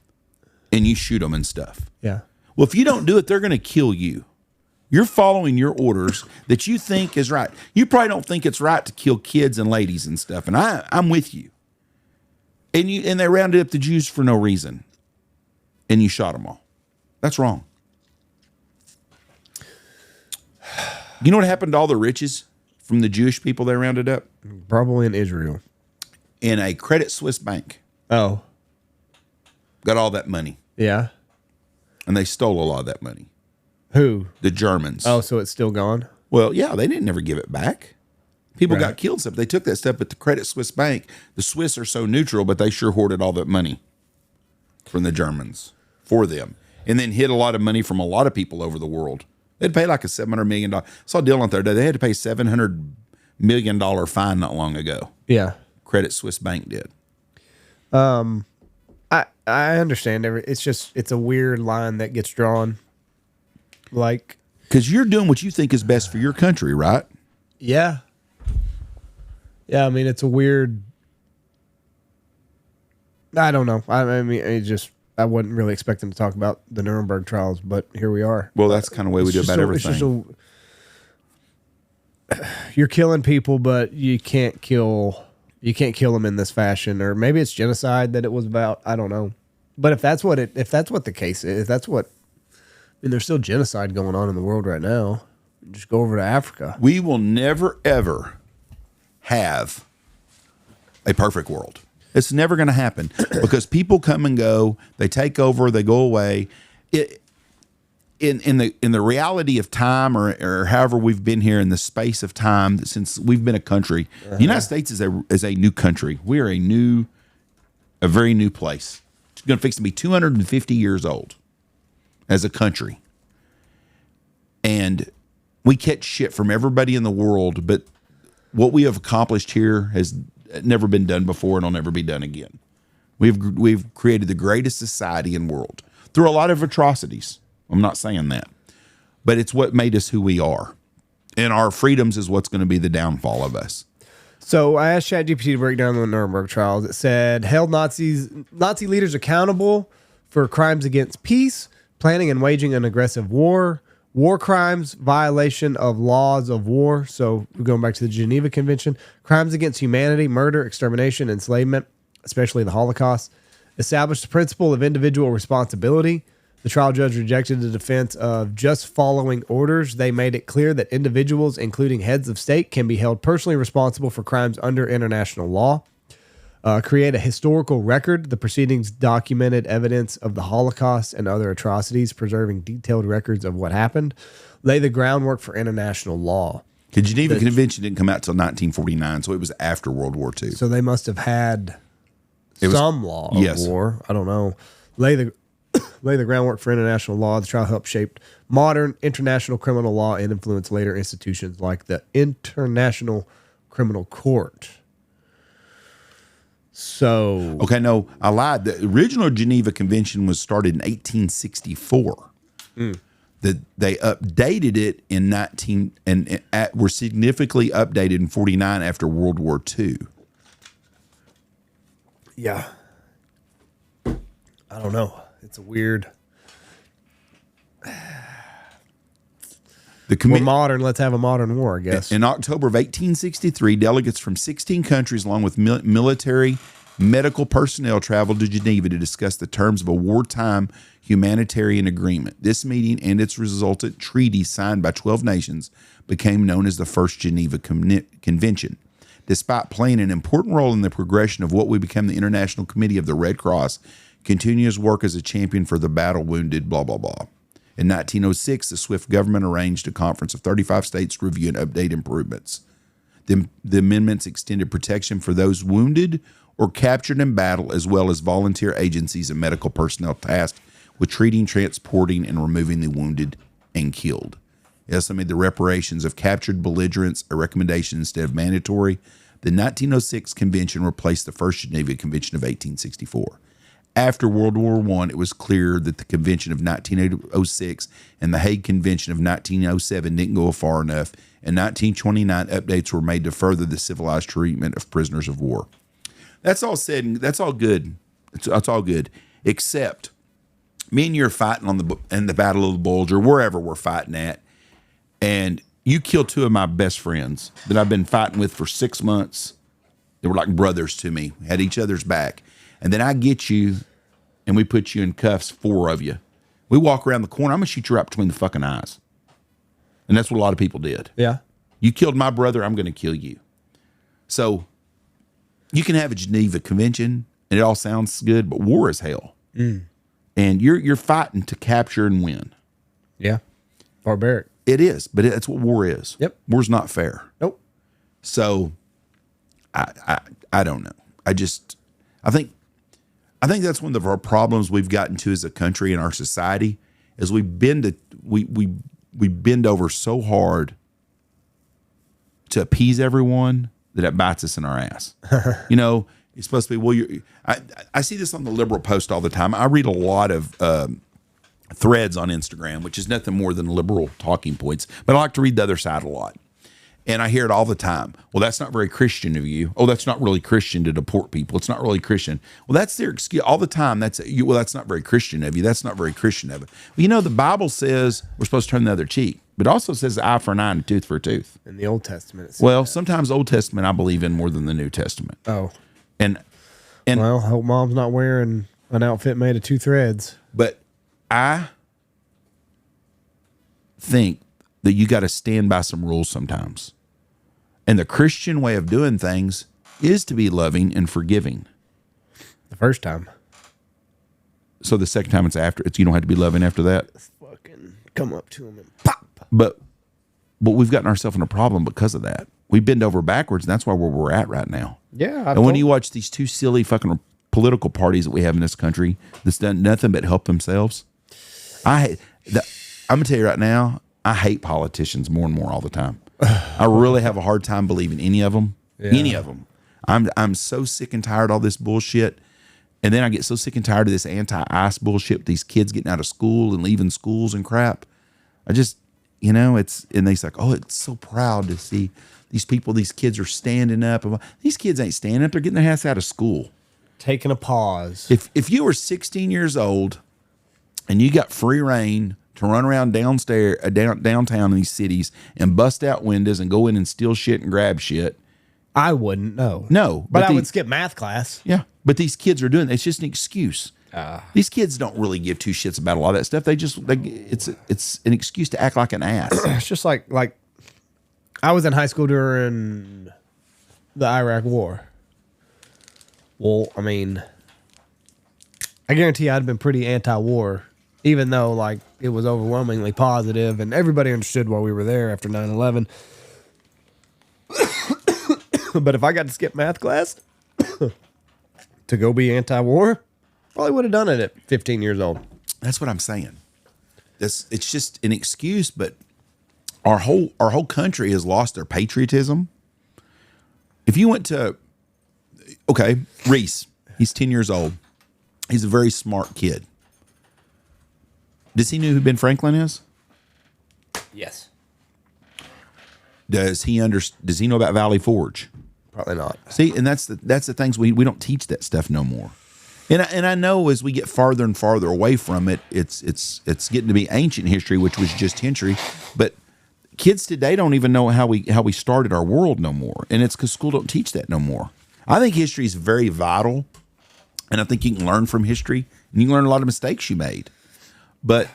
and you shoot them and stuff. Yeah. Well, if you don't do it, they're going to kill you. You're following your orders that you think is right. You probably don't think it's right to kill kids and ladies and stuff, and I'm with you. And they rounded up the Jews for no reason, and you shot them all. That's wrong. You know what happened to all the riches from the Jewish people they rounded up? Probably in Israel. In a Credit Suisse bank. Oh. Got all that money. Yeah. And they stole a lot of that money. Who? The Germans. Oh, so it's still gone? Well, yeah, they didn't never give it back. People got killed and stuff. They took that stuff at the Credit Suisse bank. The Swiss are so neutral, but they sure hoarded all that money from the Germans for them. And then hid a lot of money from a lot of people over the world. They'd pay like a $700 million. I saw a deal on there. They had to pay $700 million fine not long ago. Yeah. Credit Suisse bank did. I understand. It's a weird line that gets drawn. Like, because you're doing what you think is best for your country, right? Yeah. Yeah, I mean, it's a weird. I don't know. I mean, I wasn't really expecting to talk about the Nuremberg trials, but here we are. Well, that's kind of the way we do about everything. You're killing people, but you can't kill them in this fashion, or maybe it's genocide that it was about. I don't know. But if that's what the case is, there's still genocide going on in the world right now. Just go over to Africa. We will never, ever have a perfect world. It's never going to happen because people come and go. They take over. They go away. In the reality of time, or however we've been here in the space of time since we've been a country, the United States is a new country. We are a very new place. It's going to fix to be 250 years old as a country. And we catch shit from everybody in the world, but what we have accomplished here has never been done before and will never be done again. We've created the greatest society in the world through a lot of atrocities. I'm not saying that, but it's what made us who we are. And our freedoms is what's going to be the downfall of us. So I asked ChatGPT to break down the Nuremberg trials. It said held Nazi leaders accountable for crimes against peace, planning and waging an aggressive war, war crimes, violation of laws of war. So we're going back to the Geneva Convention, crimes against humanity, murder, extermination, enslavement, especially the Holocaust, established the principle of individual responsibility. The trial judge rejected the defense of just following orders. They made it clear that individuals, including heads of state, can be held personally responsible for crimes under international law. Create a historical record. The proceedings documented evidence of the Holocaust and other atrocities, preserving detailed records of what happened. Lay the groundwork for international law. The Geneva Convention didn't come out till 1949, so it was after World War II. So they must have had some law of war. I don't know. Lay the groundwork for international law. The trial helped shape modern international criminal law and influence later institutions like the International Criminal Court. So okay, no, I lied. The original Geneva Convention was started in 1864. They updated it in were significantly updated in 49 after World War II. Yeah, I don't know. It's a weird. We're modern. Let's have a modern war, I guess. In October of 1863, delegates from 16 countries, along with military, medical personnel, traveled to Geneva to discuss the terms of a wartime humanitarian agreement. This meeting and its resultant treaty signed by 12 nations became known as the First Geneva Convention. Despite playing an important role in the progression of what would become the International Committee of the Red Cross, continues work as a champion for the battle wounded, blah, blah, blah. In 1906, the Swift government arranged a conference of 35 states to review and update improvements. The amendments extended protection for those wounded or captured in battle, as well as volunteer agencies and medical personnel tasked with treating, transporting, and removing the wounded and killed. It also made the reparations of captured belligerents a recommendation instead of mandatory. The 1906 convention replaced the First Geneva Convention of 1864. After World War I, it was clear that the Convention of 1906 and the Hague Convention of 1907 didn't go far enough. In 1929, updates were made to further the civilized treatment of prisoners of war. That's all said, and that's all good. That's all good, except me and you are fighting in the Battle of the Bulge or wherever we're fighting at, and you killed two of my best friends that I've been fighting with for 6 months. They were like brothers to me, had each other's back. And then I get you, and we put you in cuffs, 4 of you. We walk around the corner, I'm going to shoot you right between the fucking eyes. And that's what a lot of people did. Yeah. You killed my brother, I'm going to kill you. So you can have a Geneva Convention, and it all sounds good, but war is hell. And you're fighting to capture and win. Yeah. Barbaric. It is, but that's what war is. Yep. War's not fair. Nope. So I don't know. I think that's one of our problems we've gotten to as a country and our society is we bend over so hard to appease everyone that it bites us in our ass. You know, it's supposed to be, I see this on the liberal post all the time. I read a lot of threads on Instagram, which is nothing more than liberal talking points, but I like to read the other side a lot. And I hear it all the time. Well, that's not very Christian of you. Oh, that's not really Christian to deport people. It's not really Christian. Well, that's their excuse all the time. Well, that's not very Christian of you. That's not very Christian of it. Well, you know, the Bible says we're supposed to turn the other cheek, but it also says eye for an eye and a tooth for a tooth. In the Old Testament. Well, sometimes Old Testament I believe in more than the New Testament. Oh. And well, I hope mom's not wearing an outfit made of 2 threads. But I think that you got to stand by some rules sometimes. And the Christian way of doing things is to be loving and forgiving. The first time. So the second time you don't have to be loving after that. Just fucking come up to him and pop. But we've gotten ourselves in a problem because of that. We bend over backwards, and that's why we're at right now. Yeah. And when you watch these 2 silly fucking political parties that we have in this country that's done nothing but help themselves, I'm going to tell you right now, I hate politicians more and more all the time. I really have a hard time believing any of them. Yeah. Any of them. I'm so sick and tired of all this bullshit. And then I get so sick and tired of this anti-ICE bullshit with these kids getting out of school and leaving schools and crap. I just, and they're like, oh, it's so proud to see these people, these kids are standing up. These kids ain't standing up. They're getting their ass out of school. Taking a pause. If you were 16 years old and you got free reign to run around downtown in these cities and bust out windows and go in and steal shit and grab shit, I wouldn't know. No. But I would skip math class. Yeah. But these kids are doing it. It's just an excuse. These kids don't really give 2 shits about a lot of that stuff. It's an excuse to act like an ass. It's just like I was in high school during the Iraq War. Well, I mean, I guarantee I'd been pretty anti-war, even though it was overwhelmingly positive and everybody understood why we were there after 9/11. But if I got to skip math class to go be anti-war, probably would have done it at 15 years old. That's what I'm saying. It's just an excuse, but our whole country has lost their patriotism. If you went to, Reese, he's 10 years old. He's a very smart kid. Does he know who Ben Franklin is? Yes. Does he know about Valley Forge? Probably not. See, and that's the things we don't teach that stuff no more. And I know as we get farther and farther away from it, it's getting to be ancient history, which was just history. But kids today don't even know how we started our world no more, and it's because school don't teach that no more. I think history is very vital, and I think you can learn from history, and you can learn a lot of mistakes you made. But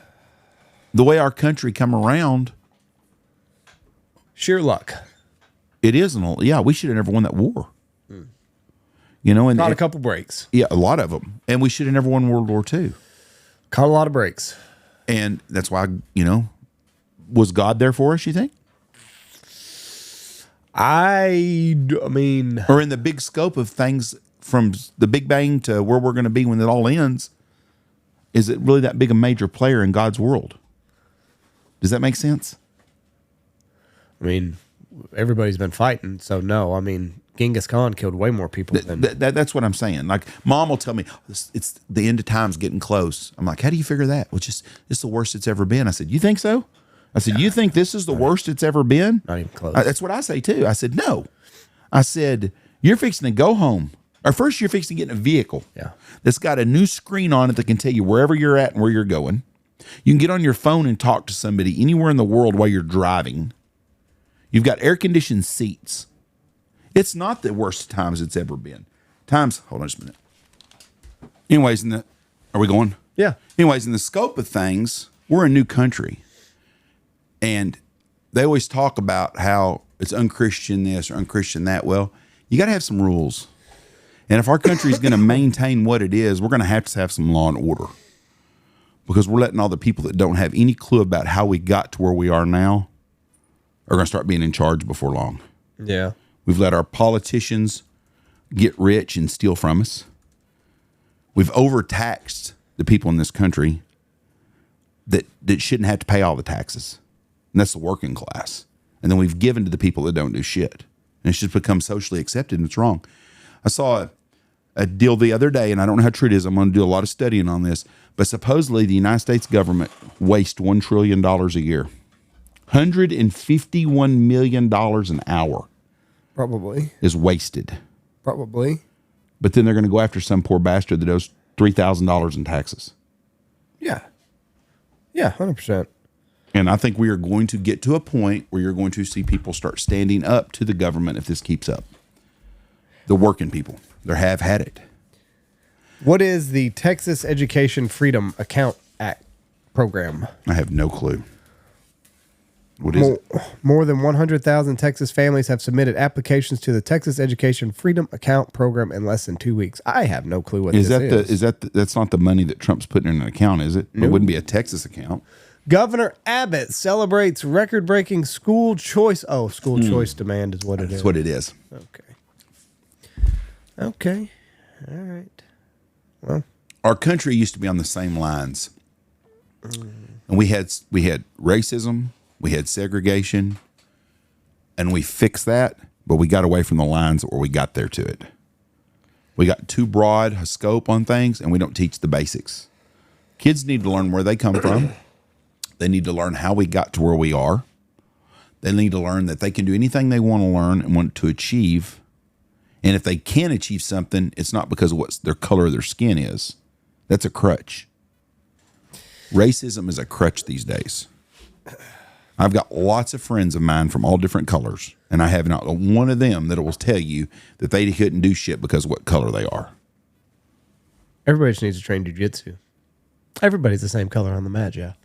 the way our country come around, sheer luck. it isn't. Yeah, we should have never won that war. You know, and Caught a couple breaks. Yeah, a lot of them, and we should have never won World War II. Caught a lot of breaks, and that's why was God there for us? You think? I mean, or in the big scope of things, from the Big Bang to where we're going to be when it all ends, is it really that big a major player in God's world? Does that make sense? I mean, everybody's been fighting, so no. I mean, Genghis Khan killed way more people than that's what I'm saying. Like, Mom will tell me it's the end of time's getting close. I'm like, how do you figure that? Well, it's the worst it's ever been. I said, you think so? I said, you think this is the worst it's ever been? Not even close. That's what I say too. I said, no. I said, you're fixing to go home. Or first, you're fixing to get in a vehicle that's got a new screen on it that can tell you wherever you're at and where you're going. You can get on your phone and talk to somebody anywhere in the world while you're driving. You've got air-conditioned seats. It's not the worst times it's ever been. Hold on just a minute. Anyways, are we going? Yeah. Anyways, in the scope of things, we're a new country. And they always talk about how it's unchristian this or unchristian that. Well, you got to have some rules. And if our country is going to maintain what it is, we're going to have some law and order. Because we're letting all the people that don't have any clue about how we got to where we are now are going to start being in charge before long. Yeah. We've let our politicians get rich and steal from us. We've overtaxed the people in this country that shouldn't have to pay all the taxes. And that's the working class. And then we've given to the people that don't do shit. And it's just become socially accepted, and it's wrong. I saw a deal the other day, and I don't know how true it is. I'm going to do a lot of studying on this. But supposedly the United States government wastes $1 trillion a year. $151 million an hour. Probably. Is wasted. Probably. But then they're going to go after some poor bastard that owes $3,000 in taxes. Yeah. Yeah, 100%. And I think we are going to get to a point where you're going to see people start standing up to the government if this keeps up. The working people. They have had it. What is the Texas Education Freedom Account Act program? I have no clue. What is it? More than 100,000 Texas families have submitted applications to the Texas Education Freedom Account program in less than 2 weeks. I have no clue what this is. That's not the money that Trump's putting in an account, is it? Nope. It wouldn't be a Texas account. Governor Abbott celebrates record-breaking school choice. Oh, school choice demand is what it is. That's what it is. Okay. All right. Well, our country used to be on the same lines. And we had racism, we had segregation, and we fixed that, but we got away from the lines or we got there to it. We got too broad a scope on things, and we don't teach the basics. Kids need to learn where they come from. They need to learn how we got to where we are. They need to learn that they can do anything they want to learn and want to achieve. And if they can achieve something, it's not because of what their color of their skin is. That's a crutch. Racism is a crutch these days. I've got lots of friends of mine from all different colors, and I have not one of them that will tell you that they couldn't do shit because of what color they are. Everybody just needs to train jiu-jitsu. Everybody's the same color on the mat, Jeff.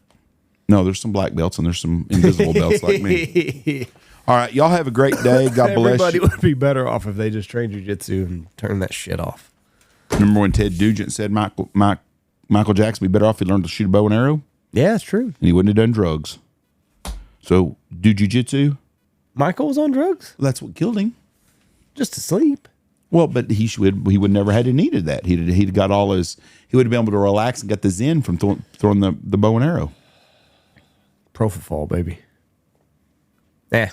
No, there's some black belts and there's some invisible belts like me. All right, y'all have a great day. God bless you. Everybody would be better off if they just trained jiu-jitsu and turned that shit off. Remember when Ted Nugent said Michael Jackson would be better off if he learned to shoot a bow and arrow? Yeah, it's true. And he wouldn't have done drugs. So, do jiu-jitsu. Michael was on drugs? Well, that's what killed him. Just to sleep. Well, but he would never had needed that. He'd got all his. He would have been able to relax and got the zen from throwing the bow and arrow. Propofol, baby. Yeah,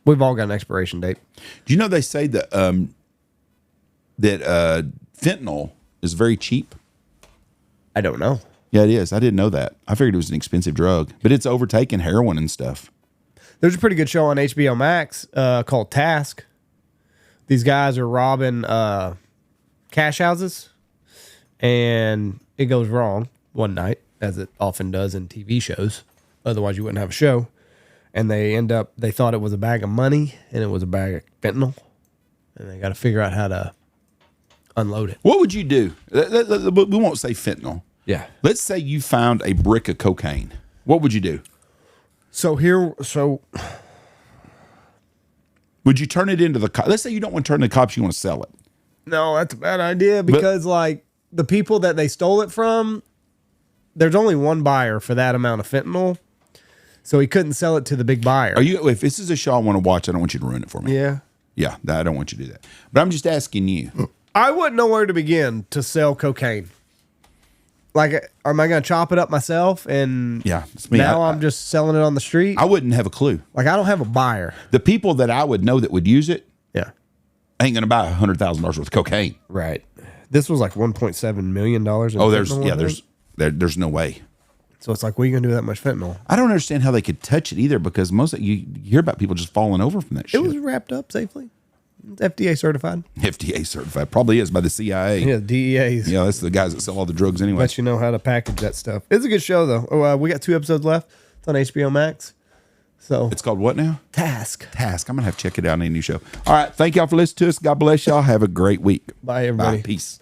we've all got an expiration date. Do you know they say that fentanyl is very cheap? I don't know. Yeah, it is. I didn't know that. I figured it was an expensive drug, but it's overtaken heroin and stuff. There's a pretty good show on HBO Max called Task. These guys are robbing cash houses, and it goes wrong one night, as it often does in TV shows. Otherwise, you wouldn't have a show. And they thought it was a bag of money, and it was a bag of fentanyl. And they got to figure out how to unload it. What would you do? We won't say fentanyl. Yeah. Let's say you found a brick of cocaine. What would you do? Would you turn it into the cops? Let's say you don't want to turn it to the cops, you want to sell it. No, that's a bad idea because, the people that they stole it from, there's only one buyer for that amount of fentanyl. So he couldn't sell it to the big buyer. If this is a show I want to watch, I don't want you to ruin it for me. Yeah. Yeah, I don't want you to do that. But I'm just asking you. I wouldn't know where to begin to sell cocaine. Am I going to chop it up myself? And yeah, it's me. Now I'm just selling it on the street. I wouldn't have a clue. I don't have a buyer. The people that I would know that would use it, yeah, ain't going to buy $100,000 worth of cocaine. Right. This was like $1.7 million. There's no way. So it's like, what are you going to do with that much fentanyl? I don't understand how they could touch it either, because you hear about people just falling over from that shit. It was wrapped up safely. It's FDA certified. FDA certified. Probably is by the CIA. Yeah, DEAs. Yeah, that's the guys that sell all the drugs anyway. Let you know how to package that stuff. It's a good show, though. We got 2 episodes left. It's on HBO Max. So it's called what now? Task. I'm going to have to check it out on a new show. All right. Thank y'all for listening to us. God bless y'all. Have a great week. Bye, everybody. Bye. Peace.